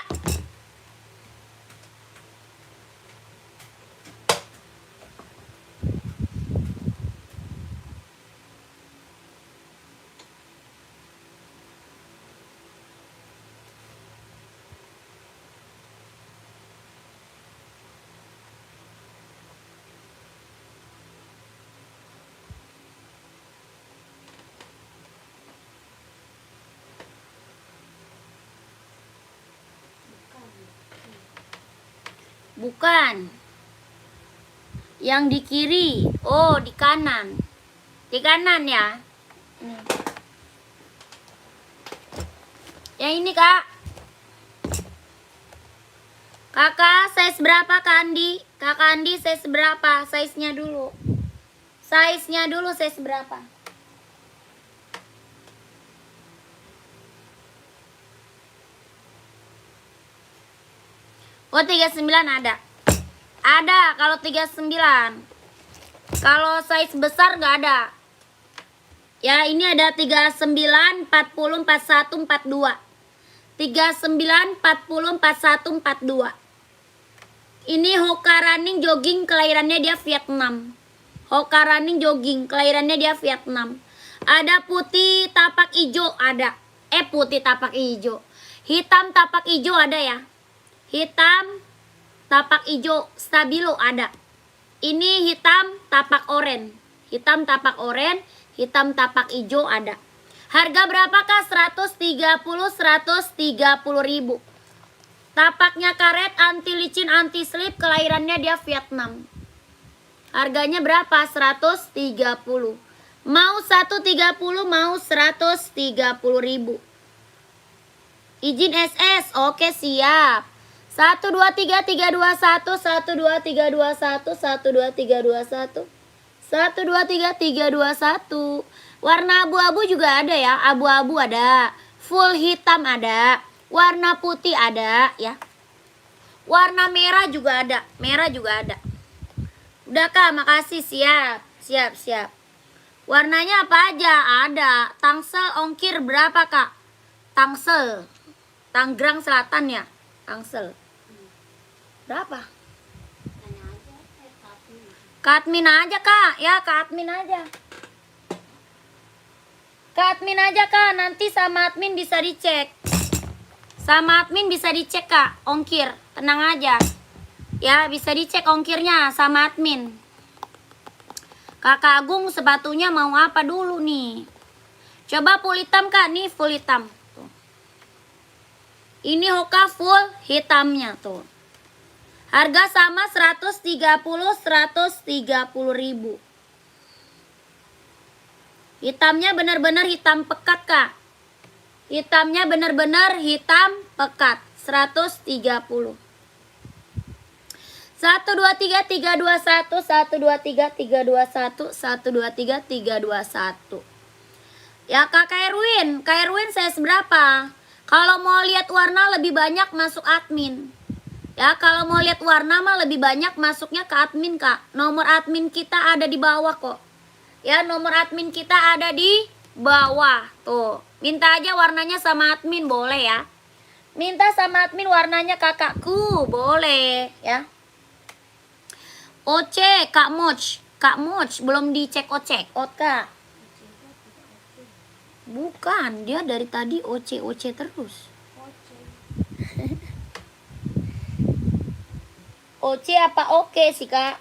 Bukan. Yang di kiri. Oh, di kanan. Di kanan ya. Ini. Yang ini, Kak. Kakak size berapa Kak Andi? Kakak Andi size berapa? Size-nya dulu. Size-nya dulu size berapa? Oh 39 ada. Ada kalau 39. Kalau size besar nggak ada. Ya ini ada 39, 40, 41, 42. 39, 40, 41, 42. Ini Hoka Running jogging, kelahirannya dia Vietnam. Hoka Running jogging, kelahirannya dia Vietnam. Ada putih tapak hijau ada. Putih tapak hijau. Hitam tapak hijau ada ya. Hitam tapak hijau stabilo ada. Ini hitam tapak oren. Hitam tapak oren, hitam tapak hijau ada. Harga berapakah? 130, 130 ribu. Tapaknya karet, anti licin, anti slip, kelahirannya dia Vietnam. Harganya berapa? 130. Mau 130, mau 130 ribu. Izin SS, oke siap. 1, 2, 3, 3, 2, 1, 1, 2, 3, 2, 1, 1, 2, 3, 2, 1, 1, 2, 3, 3, 2, 1. Warna abu-abu juga ada ya, abu-abu ada. Full hitam ada. Warna putih ada ya. Warna merah juga ada. Merah juga ada. Udah Kak, makasih. Siap. Siap, siap. Warnanya apa aja? Ada. Tangsel ongkir berapa Kak? Tangsel. Tanggerang Selatan ya. Tangsel. Berapa? Tanya aja, Katmin. Ke admin aja Kak. Ya, ke admin aja. Ke admin aja Kak. Nanti sama admin bisa dicek. Sama admin bisa dicek Kak, ongkir. Tenang aja. Ya, bisa dicek ongkirnya sama admin. Kakak Agung sepatunya mau apa dulu nih? Coba full hitam Kak, nih full hitam. Tuh. Ini Hoka full hitamnya tuh. Harga sama 130, 130 ribu. Hitamnya benar-benar hitam pekat Kak. Hitamnya benar-benar hitam pekat. 130. 1, 2, 3, 3, 2, 1. 1, 2, 3, 3, 2, 1. 1, 2, 3, 3, 2, 1. Ya Kak Erwin. Kak Erwin saya seberapa? Kalau mau lihat warna lebih banyak masuk admin. Ya kalau mau lihat warna mah lebih banyak masuknya ke admin Kak. Nomor admin kita ada di bawah kok. Ya nomor admin kita ada di bawah. Tuh. Minta aja warnanya sama admin boleh ya. Minta sama admin warnanya kakakku boleh ya. Oce Kak Moch. Kak Moch belum dicek ocek out Kak. Bukan, dia dari tadi oce terus. Oce apa oke sih Kak?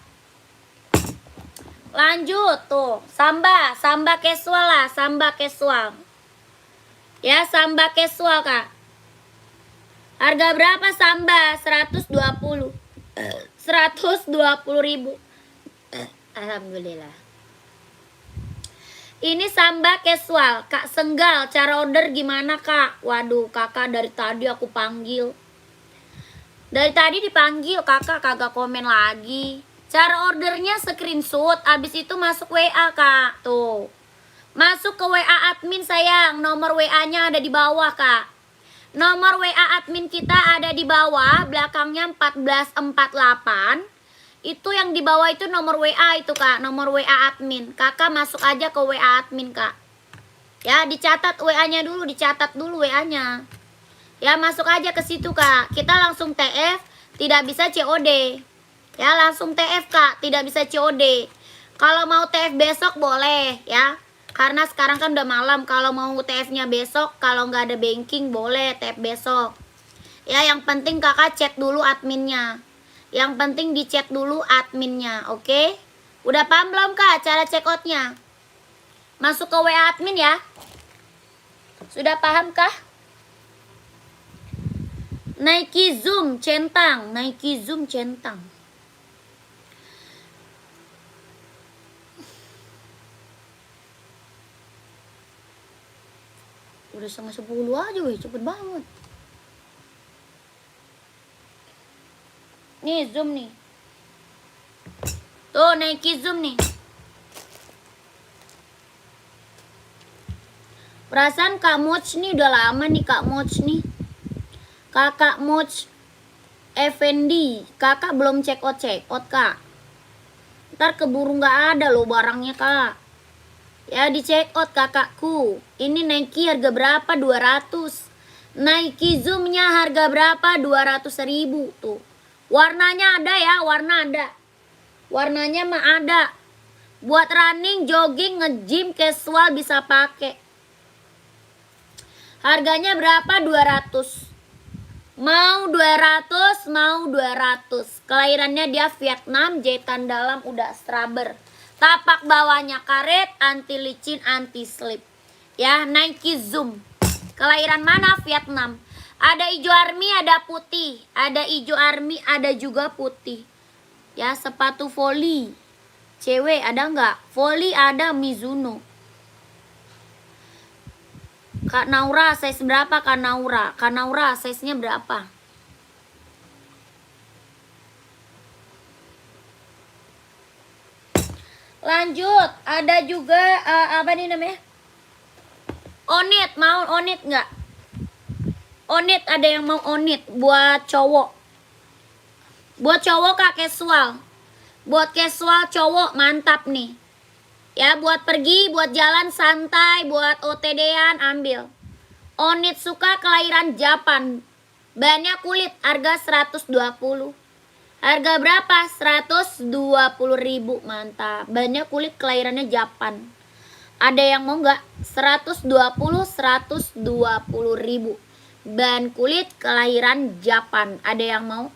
Lanjut tuh, samba casual lah, samba casual. Ya, samba casual Kak. Harga berapa samba? 120. 120 ribu. Alhamdulillah. Ini samba casual, Kak Senggal. Cara order gimana Kak? Waduh, kakak dari tadi aku panggil. Dari tadi dipanggil, kakak kagak komen lagi. Cara ordernya screenshot, abis itu masuk WA Kak. Tuh. Masuk ke WA admin sayang. Nomor WA-nya ada di bawah Kak. Nomor WA admin kita ada di bawah. Belakangnya 1448. Itu yang di bawah itu nomor WA itu Kak. Nomor WA admin. Kakak masuk aja ke WA admin Kak. Ya dicatat WA-nya dulu. Dicatat dulu WA-nya. Ya masuk aja ke situ Kak. Kita langsung TF. Tidak bisa COD. Ya langsung TF Kak, tidak bisa COD. Kalau mau TF besok boleh ya. Karena sekarang kan udah malam. Kalau mau TF-nya besok, kalau nggak ada banking boleh TF besok. Ya yang penting kakak chat dulu adminnya. Yang penting dichat dulu adminnya, oke? Udah paham belum Kak cara check out-nya? Masuk ke WA admin ya. Sudah paham kah? Nike Zoom centang, Nike Zoom centang. Udah 9:30 aja weh, cepet banget. Nih zoom nih. Tuh Nike zoom nih. Perasaan Kak Moch nih udah lama nih Kak Moch nih. Kakak Moch Effendi, kakak belum check out Kak. Ntar keburu nggak ada loh barangnya Kak. Ya di check out kakakku. Ini Nike harga berapa? 200. Nike zoomnya harga berapa? 200.000 tuh. Warnanya ada ya, warna ada. Warnanya mah ada. Buat running, jogging, nge-gym, casual bisa pakai. Harganya berapa? 200. Mau 200, mau 200. Kelahirannya dia Vietnam, jahitan dalam udah straber. Tapak bawahnya karet, anti licin, anti slip. Ya, Nike Zoom. Kelahiran mana? Vietnam. Ada hijau army, ada putih. Ada hijau army, ada juga putih. Ya, sepatu volley. Cewek ada nggak? Volley ada Mizuno. Kak Naura, size berapa Kak Naura? Kak Naura, size-nya berapa? Lanjut, ada juga apa nih namanya? Onit, mau onit nggak? Onit, ada yang mau onit buat cowok. Buat cowok Kak casual. Buat casual cowok mantap nih. Ya buat pergi, buat jalan santai, buat OTD-an ambil. Onit suka kelahiran Japan. Bahannya kulit, harga 120. Harga berapa? 120.000, mantap. Bahannya kulit, kelahirannya Japan. Ada yang mau nggak? 120.000. Bahan kulit, kelahiran Japan. Ada yang mau?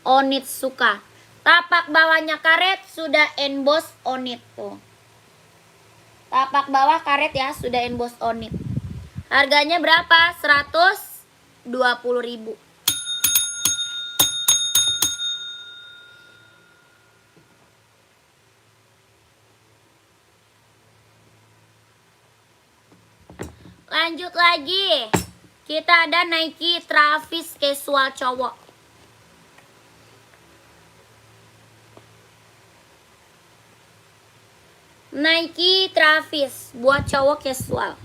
Onit suka. Tapak bawahnya karet, sudah emboss onit tuh. Tapak bawah karet ya, sudah emboss onit. Harganya berapa? 120.000. Lanjut lagi. Kita ada Nike Travis casual cowok. Nike Travis buat cowok casual.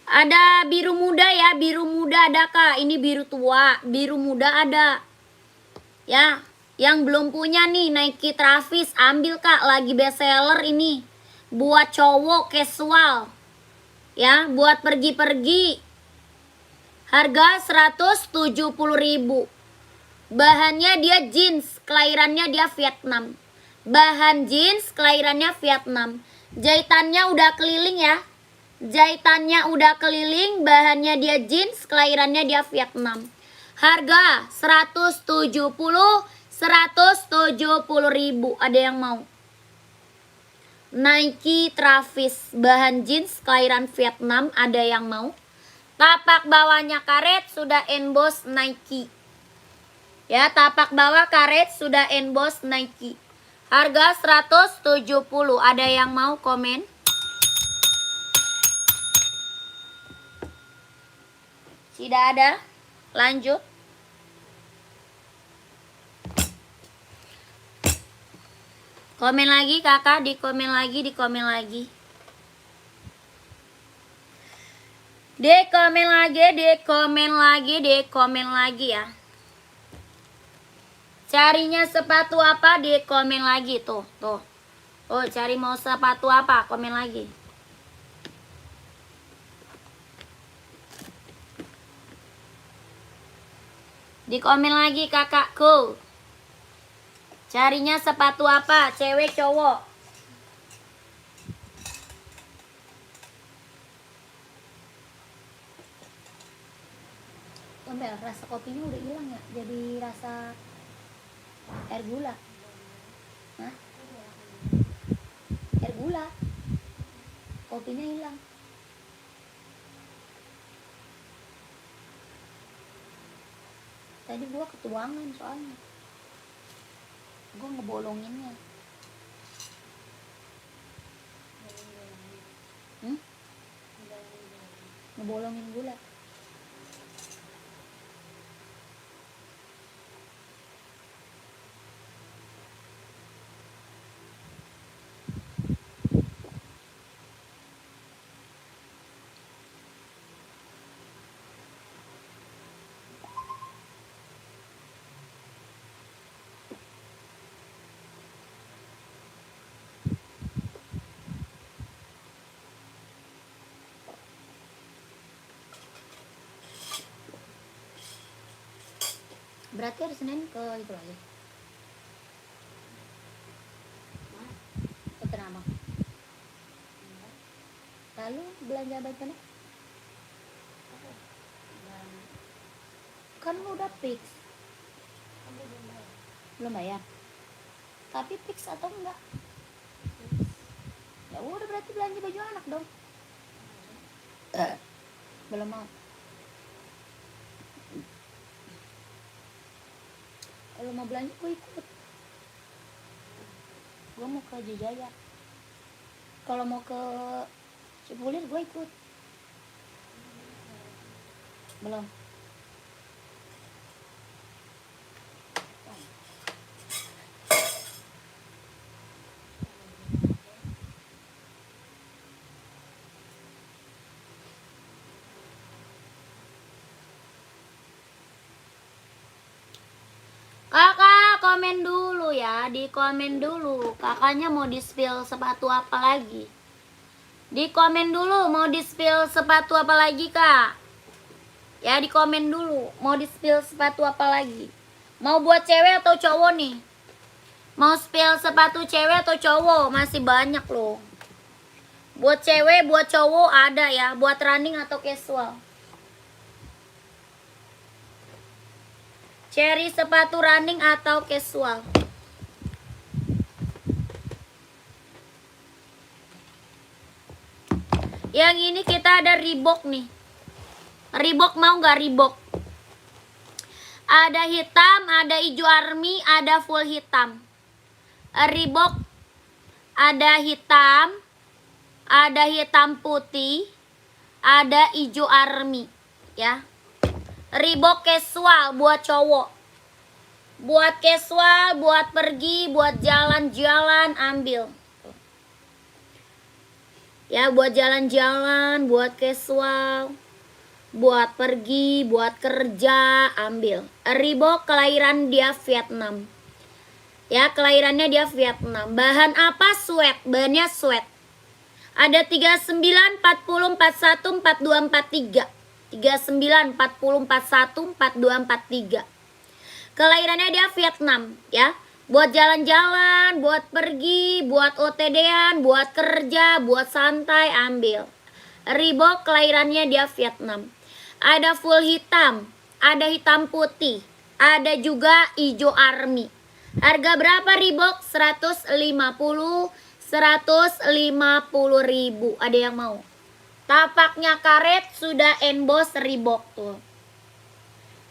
Ada biru muda ya, biru muda ada Kak. Ini biru tua, biru muda ada. Ya, yang belum punya nih Nike Travis, ambil Kak, lagi best seller ini. Buat cowok casual. Ya, buat pergi-pergi. Harga 170.000. Bahannya dia jeans, kelahirannya dia Vietnam. Bahan jeans, kelahirannya Vietnam. Jahitannya udah keliling ya. Jahitannya udah keliling, bahannya dia jeans, kelahirannya dia Vietnam. Harga 170.000. Ada yang mau? Nike Travis, bahan jeans, kelahiran Vietnam, ada yang mau? Tapak bawahnya karet, sudah emboss Nike. Ya, tapak bawah karet, sudah emboss Nike. Harga 170. Ada yang mau komen? Tidak ada. Lanjut. Komen lagi kakak, di komen lagi, di komen lagi. Di komen lagi, di komen lagi, di komen lagi ya. Carinya sepatu apa, di komen lagi tuh, tuh. Oh, cari mau sepatu apa, komen lagi. Di komen lagi kakakku. Carinya sepatu apa? Cewek, cowok? Tombel, rasa kopinya udah hilang ya? Jadi rasa air gula. Hah? Air gula. Kopinya hilang. Tadi gua ketuangan soalnya. Gue ngebolonginnya. Ngebolongin gula. Berarti hari Senin ke itu lagi. Ke Tanah Abang. Lalu belanja baju kan lu udah fix. Belum bayar. Tapi fix atau enggak? Ya udah berarti belanja baju anak dong. Belum mau. Kalau mau belanja gue ikut. Gue mau ke Jaya. Kalau mau ke Cipulir gue ikut. Belum. Kakak komen dulu ya, di komen dulu. Kakaknya mau di-spill sepatu apa lagi? Di komen dulu mau di-spill sepatu apa lagi, Kak? Ya, di komen dulu mau di-spill sepatu apa lagi? Mau buat cewek atau cowok nih? Mau spill sepatu cewek atau cowok? Masih banyak loh. Buat cewek, buat cowok ada ya, buat running atau casual. Cherry sepatu running atau casual? Yang ini kita ada Reebok nih. Reebok mau nggak Reebok? Ada hitam, ada hijau army, ada full hitam. Reebok ada hitam putih, ada hijau army, ya. Reebok casual buat cowok. Buat casual, buat pergi, buat jalan-jalan ambil. Ya, buat jalan-jalan, buat casual, buat pergi, buat kerja ambil. Reebok kelahiran dia Vietnam. Ya, kelahirannya dia Vietnam. Bahan apa? Sweat. Bahannya sweat. Ada 39, 40, 41, 42, 43. 39, 40, 41, 42, 43. Kelahirannya dia Vietnam, ya. Buat jalan-jalan, buat pergi, buat OTD-an, buat kerja, buat santai ambil. Reebok kelahirannya dia Vietnam. Ada full hitam, ada hitam putih, ada juga hijau army. Harga berapa Reebok? 150 ribu. Ada yang mau? Tapaknya karet sudah emboss Reebok tuh.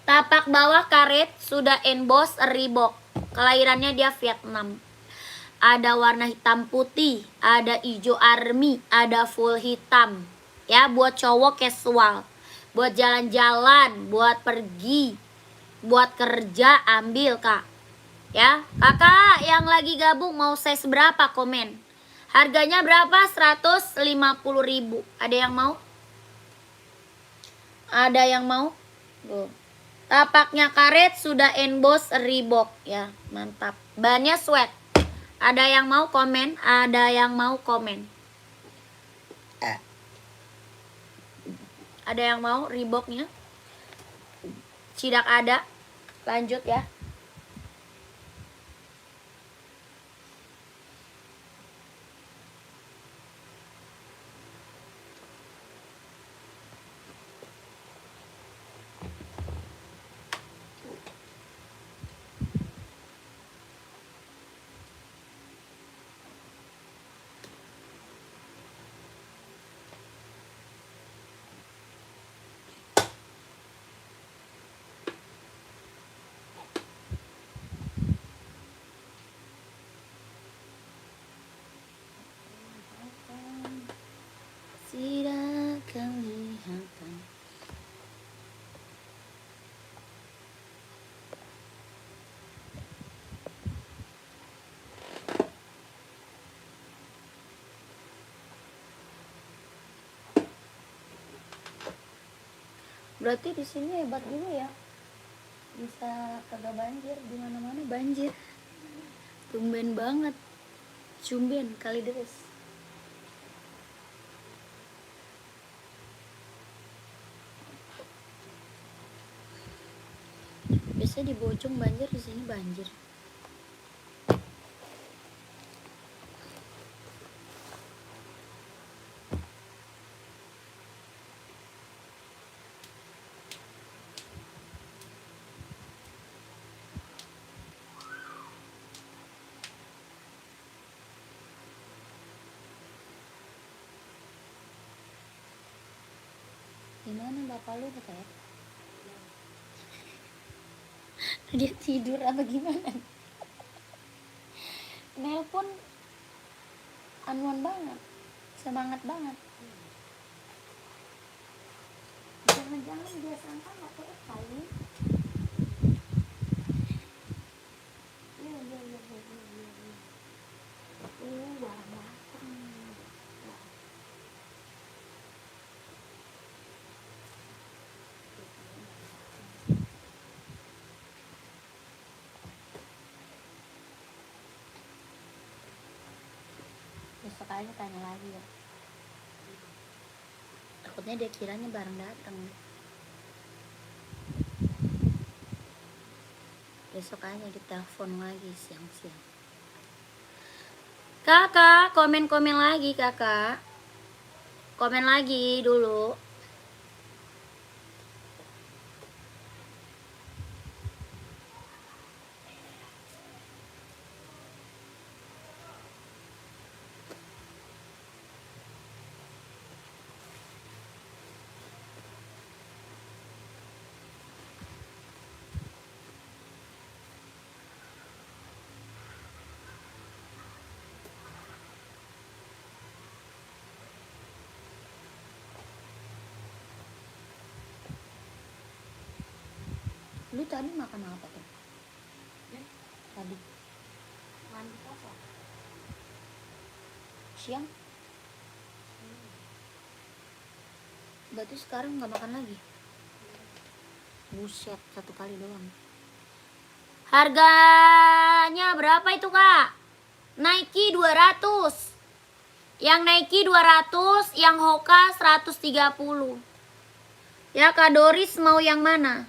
Tapak bawah karet sudah emboss Reebok. Kelahirannya dia Vietnam. Ada warna hitam putih, ada hijau army, ada full hitam. Ya, buat cowok casual, buat jalan-jalan, buat pergi, buat kerja ambil, Kak. Ya, kakak yang lagi gabung mau size berapa komen? Harganya berapa? 150 ribu. Ada yang mau? Ada yang mau? Tuh. Tapaknya karet sudah emboss Reebok, ya, mantap. Bahannya sweat. Ada yang mau komen? Ada yang mau komen? Ada yang mau Reeboknya? Tidak ada. Lanjut ya. Tidak kelihatan. Berarti di sini hebat juga ya. Bisa kagak banjir, di mana-mana banjir. Tumben banget. Cumben kali deres. Biasanya di Bojong banjir, di sini banjir. Gimana bapak lu katanya? Dia tidur apa gimana? Nelpon anuan banget, semangat banget. Jangan-jangan dia sangka nggak TF kali. Iya. Barang datang. Besok aja tanya lagi ya. Takutnya dia kiranya barang datang. Besok aja ditelepon lagi siang-siang. Kakak, komen-komen lagi kakak. Komen lagi dulu. Lu tadi makan apa tuh? Tadi Mandi kosong. siang? Berarti sekarang nggak makan lagi? Buset, 1 kali doang. Harganya berapa itu kak? Nike 200. Yang Nike 200, yang Hoka 130. Ya Kak Doris mau yang mana?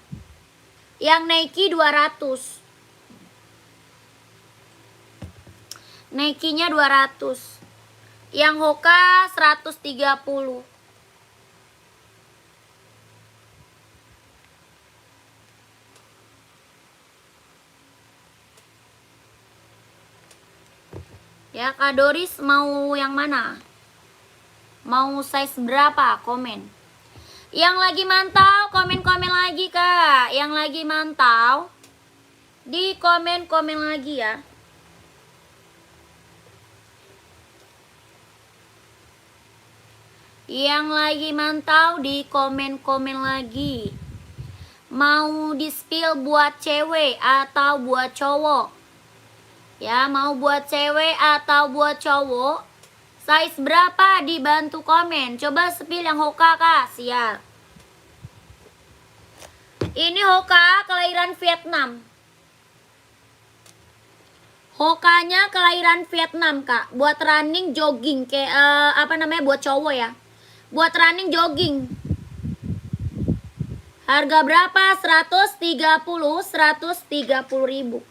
Yang Nike 200. Nike-nya 200. Yang Hoka 130. Ya Kak Doris mau yang mana? Mau size berapa? Komen. Yang lagi mantau komen-komen lagi kak. Yang lagi mantau di komen-komen lagi ya. Yang lagi mantau di komen-komen lagi. Mau di spill buat cewek atau buat cowok? Ya, mau buat cewek atau buat cowok? Size berapa? Dibantu komen. Coba spill yang Hoka kak. Siap. Ini Hoka kelahiran Vietnam. Hokanya kelahiran Vietnam kak. Buat running jogging kayak apa namanya buat cowok ya. Buat running jogging. Harga berapa? 130 ribu.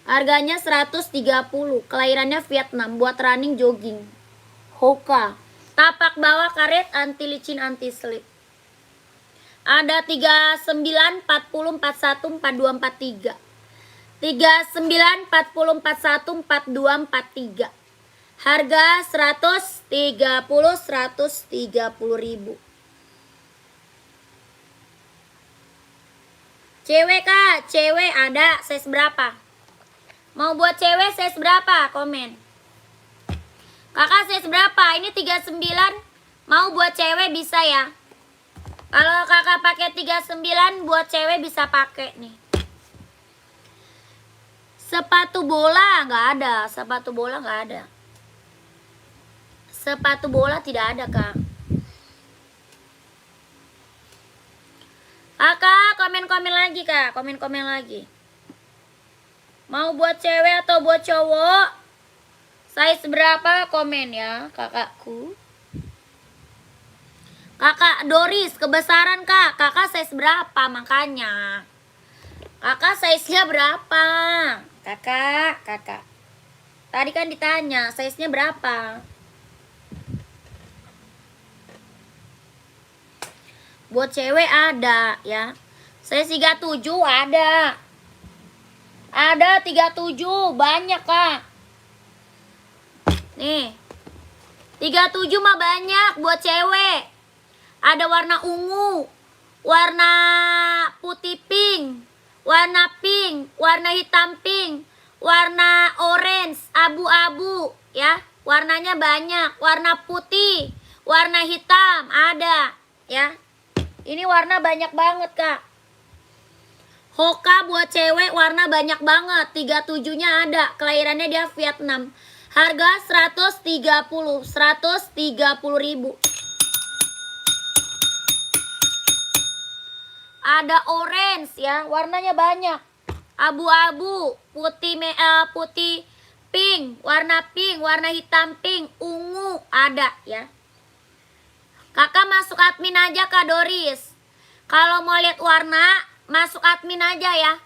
Harganya 130. Kelahirannya Vietnam. Buat running jogging. Hoka. Tapak bawah karet, anti licin, anti slip. Ada 39, 40, 41, 42, 43. 39, 40, 41, 42, 43. Harga 130 ribu. Cewek kak, cewek ada size berapa? Mau buat cewek size berapa? Komen. Kakak size berapa? Ini 39. Mau buat cewek bisa ya. Kalau kakak pakai 39 buat cewek bisa pakai nih. Sepatu bola nggak ada. Sepatu bola nggak ada. Sepatu bola tidak ada kak. Kakak komen-komen lagi kak. Komen-komen lagi. Mau buat cewek atau buat cowok? Size berapa? Komen ya kakakku. Kakak Doris, kebesaran kak. Kakak size berapa makanya? Kakak size-nya berapa? Kakak. Tadi kan ditanya, size-nya berapa? Buat cewek ada ya. Size 37 ada. Ada 37, banyak kak. Nih. 37 mah banyak buat cewek. Ada warna ungu, warna putih pink, warna pink, warna hitam pink, warna orange, abu-abu ya. Warnanya banyak, warna putih, warna hitam ada ya. Ini warna banyak banget kak. Hoka buat cewek warna banyak banget. 37-nya ada. Kelahirannya dia Vietnam. Harga 130 ribu. Ada orange ya, warnanya banyak. Abu-abu, putih pink, warna hitam pink, ungu ada ya. Kakak masuk admin aja Kak Doris. Kalau mau lihat warna, masuk admin aja ya.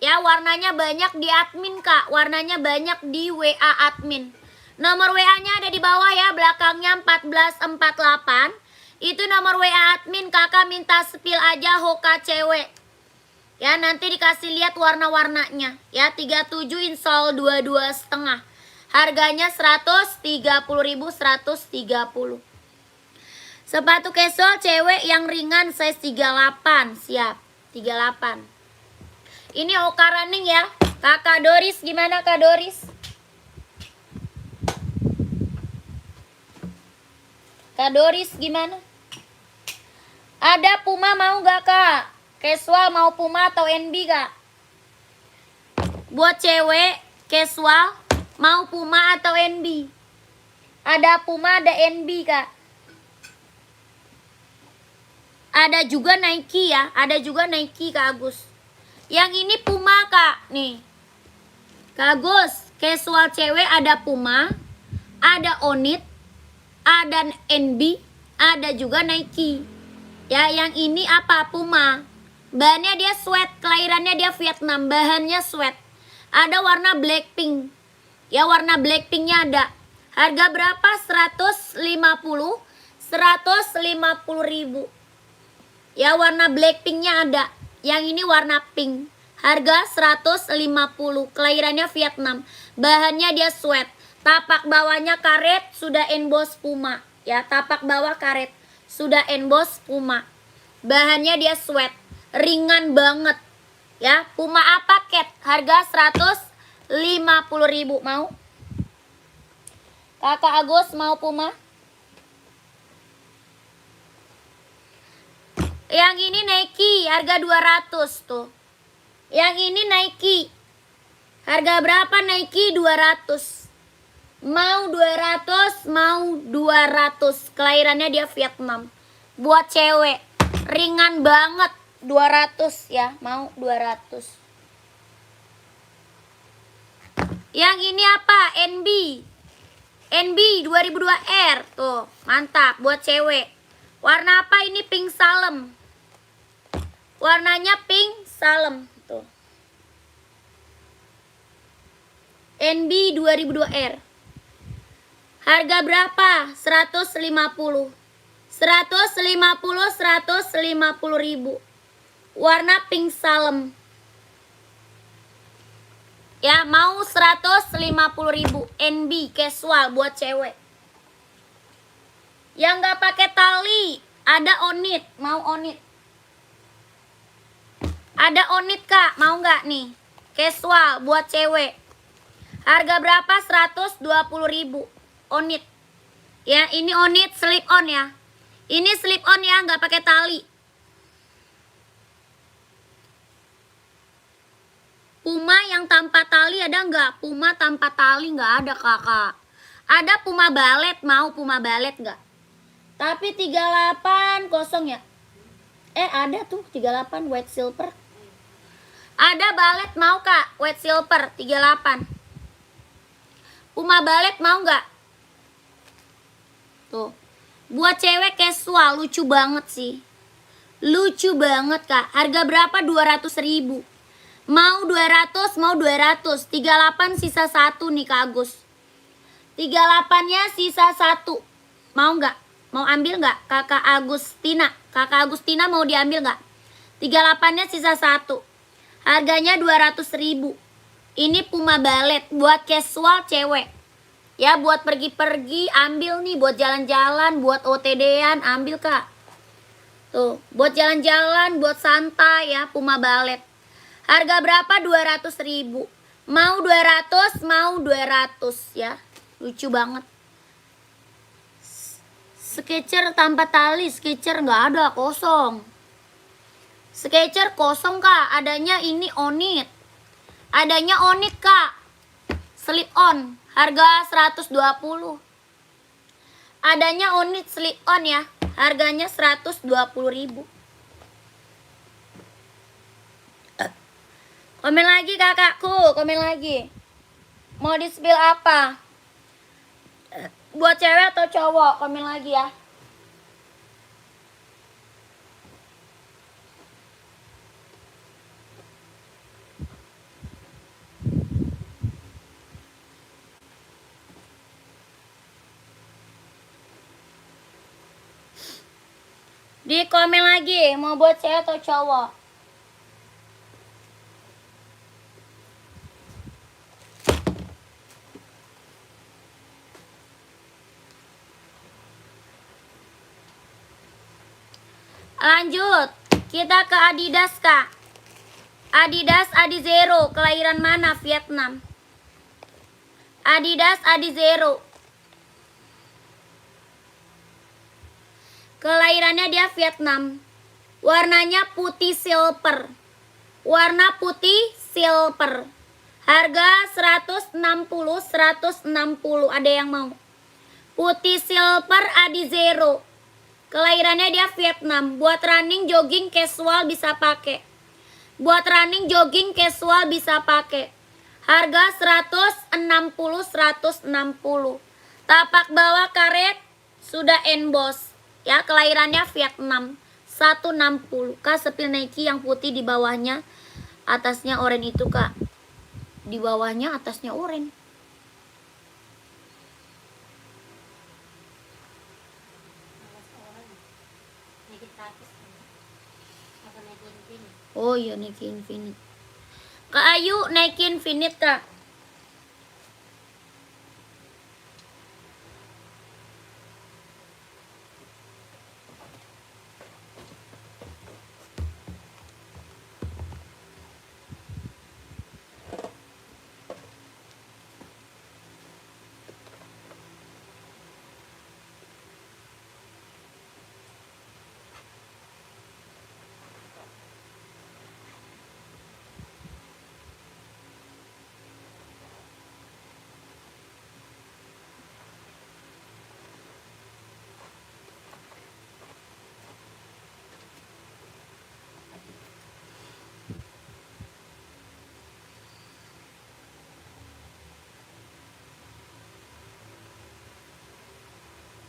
Ya, warnanya banyak di admin Kak. Warnanya banyak di WA admin. Nomor WA-nya ada di bawah ya, belakangnya 1448. Itu nomor WA admin. Kakak minta spill aja Hoka cewek. Ya, nanti dikasih lihat warna-warnanya. Ya, 37 insol 22,5. Harganya 130.130. Sepatu casual cewek yang ringan size 38. Siap, 38. Ini Hoka running ya. Kakak Doris gimana Kak Doris? Kak Doris gimana? Ada Puma mau gak Kak? Casual mau Puma atau NB Kak? Buat cewek casual mau Puma atau NB? Ada Puma ada NB Kak. Ada juga Nike ya. Ada juga Nike Kak Agus. Yang ini Puma Kak. Nih Kak Agus, casual cewek ada Puma, ada Onit, ada NB, ada juga Nike. Ya, yang ini apa? Puma. Bahannya dia sweat, kelahirannya dia Vietnam, bahannya sweat. Ada warna Blackpink. Ya, warna Blackpinknya ada. Harga berapa? 150 ribu. Ya, warna Blackpinknya ada. Yang ini warna pink. Harga 150. Kelahirannya Vietnam. Bahannya dia sweat. Tapak bawahnya karet, sudah emboss Puma. Ya, tapak bawah karet, sudah emboss Puma. Bahannya dia sweat. Ringan banget. Ya, Puma apa cat? Harga 150 ribu. Mau? Kakak Agus mau Puma? Yang ini Nike, harga 200 tuh. Yang ini Nike. Harga berapa Nike? 200. Mau 200, mau 200. Kelahirannya dia Vietnam. Buat cewek, ringan banget. 200 ya, mau 200. Yang ini apa? NB. NB 2002R. Tuh, mantap buat cewek. Warna apa ini? Pink salem. Warnanya pink salem tuh. NB 2002R. Harga berapa? 150 ribu. Warna pink salem. Ya, mau 150 ribu. NB casual buat cewek. Yang nggak pakai tali, ada Onit. Mau Onit? Ada Onit Kak, mau nggak nih? Casual buat cewek. Harga berapa? 120 ribu. Onit. Ya, ini Onit slip on ya. Ini slip on ya, nggak pakai tali. Puma yang tanpa tali ada nggak? Puma tanpa tali nggak ada kakak. Ada Puma balet, mau Puma balet nggak? Tapi 38 kosong ya. Ada tuh 38 white silver. Ada balet mau kak? White silver 38. Puma balet mau nggak? Tuh. Buat cewek casual, lucu banget sih. Lucu banget kak. Harga berapa? 200.000. Mau 200, mau 200. 38 sisa 1 nih Kak Agus. 38-nya sisa 1. Mau nggak? Mau ambil nggak? Kakak Agustina. Kakak Agustina mau diambil nggak? 38-nya sisa 1. Harganya 200.000. Ini Puma Ballet buat casual cewek. Ya buat pergi-pergi ambil nih, buat jalan-jalan, buat OTD-an ambil Kak. Tuh, buat jalan-jalan, buat santai ya, Puma Ballet. Harga berapa? 200.000. Mau 200, mau 200 ya. Lucu banget. Sketcher tanpa tali, Sketcher nggak ada, kosong. Sketcher kosong Kak, adanya ini Onit. Adanya Onit Kak. Slip on, harga 120. Adanya Onit slip on ya, harganya 120.000. Komen lagi kakakku, komen lagi. Mau di spill apa? Buat cewek atau cowok? Komen lagi ya. Di komen lagi, mau buat cewek atau cowok? Lanjut, kita ke Adidas Kak. Adidas Adizero, kelahiran mana? Vietnam. Adidas Adizero. Kelahirannya dia Vietnam. Warnanya putih silver. Warna putih silver. Harga 160. Ada yang mau? Putih silver Adizero. Kelahirannya dia Vietnam. Buat running, jogging, casual bisa pakai. Buat running, jogging, casual bisa pakai. Harga 160. Tapak bawah karet sudah emboss. Ya, kelahirannya Vietnam. 160. Kak, sepil Nike yang putih di bawahnya, atasnya oranye itu Kak. Di bawahnya, atasnya oranye. Oh iya, Nike Infinite. Kak Ayu, Nike Infinite Kak.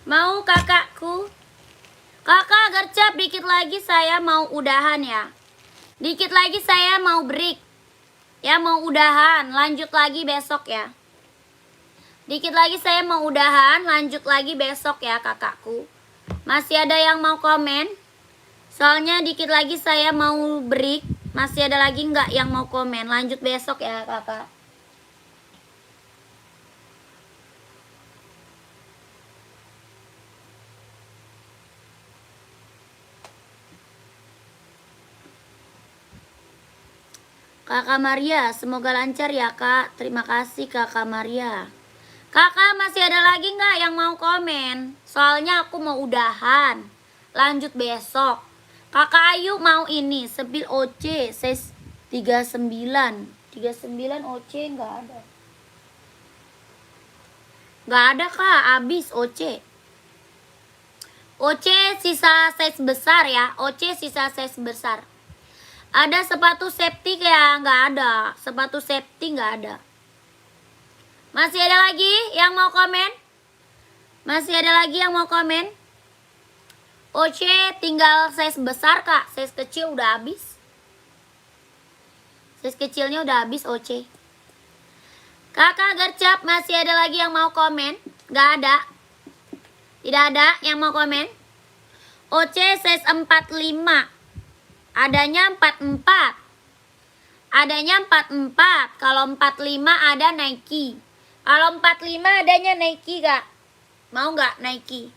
Mau kakakku? Kakak gercep, dikit lagi saya mau udahan ya. Dikit lagi saya mau break. Ya, mau udahan, lanjut lagi besok ya. Dikit lagi saya mau udahan, lanjut lagi besok ya kakakku. Masih ada yang mau komen? Soalnya dikit lagi saya mau break. Masih ada lagi nggak yang mau komen? Lanjut besok ya kakak. Kakak Maria, semoga lancar ya kak. Terima kasih kakak Maria. Kakak masih ada lagi nggak yang mau komen? Soalnya aku mau udahan. Lanjut besok. Kakak Ayu mau ini, sepil OC, size 39. 39 OC nggak ada. Nggak ada kak, habis OC. OC sisa size besar ya. OC sisa size besar. Ada sepatu safety ya? Nggak ada. Sepatu safety nggak ada. Masih ada lagi yang mau komen? Masih ada lagi yang mau komen? Oce tinggal size besar kak, size kecil udah habis. Size kecilnya udah habis Oce. Kakak Gercap, masih ada lagi yang mau komen? Gak ada. Tidak ada yang mau komen. Oce size 45. Adanya 44. Adanya 44. Kalau 45 ada Nike. Kalau 45 adanya Nike kak. Mau gak Nike?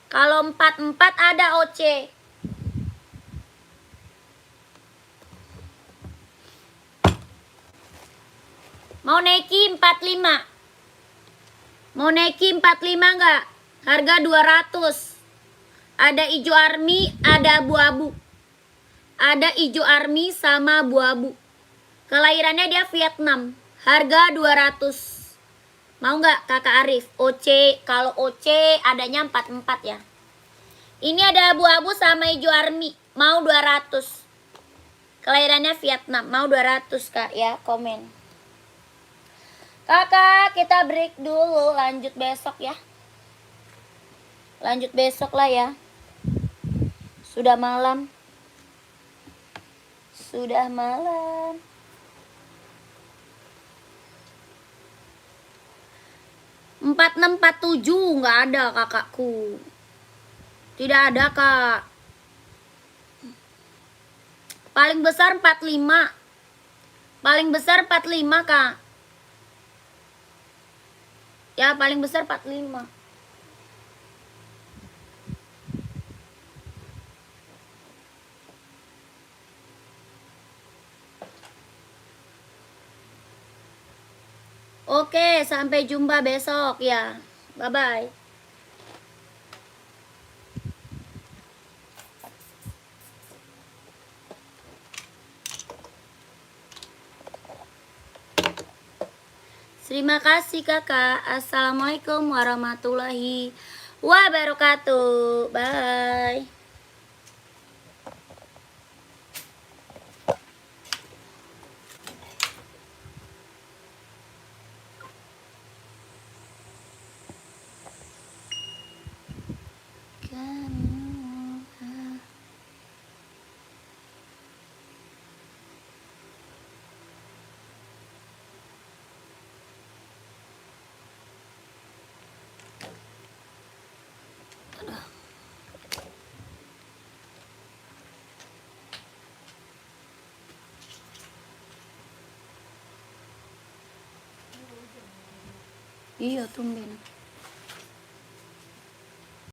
Kalau 44 ada Oce. Mau Nike 45. Mau Nike 45 enggak? Harga 200. Ada hijau army, ada abu-abu. Ada hijau army sama abu-abu. Kelahirannya dia Vietnam. Harga 200. Mau enggak Kakak Arif? OC, kalau OC adanya 44 ya. Ini ada abu-abu sama hijau army. Mau 200. Kelahirannya Vietnam. Mau 200 Kak ya, komen. Kakak, kita break dulu, lanjut besok ya. Lanjut besok lah ya. Sudah malam. Sudah malam. Empat enam 47 nggak ada kakakku. Tidak ada kak. Paling besar 45. Paling besar 45 kak. Ya paling besar 45. Oke, sampai jumpa besok ya. Bye-bye. Terima kasih kakak. Assalamualaikum warahmatullahi wabarakatuh. Bye. Iya tumben.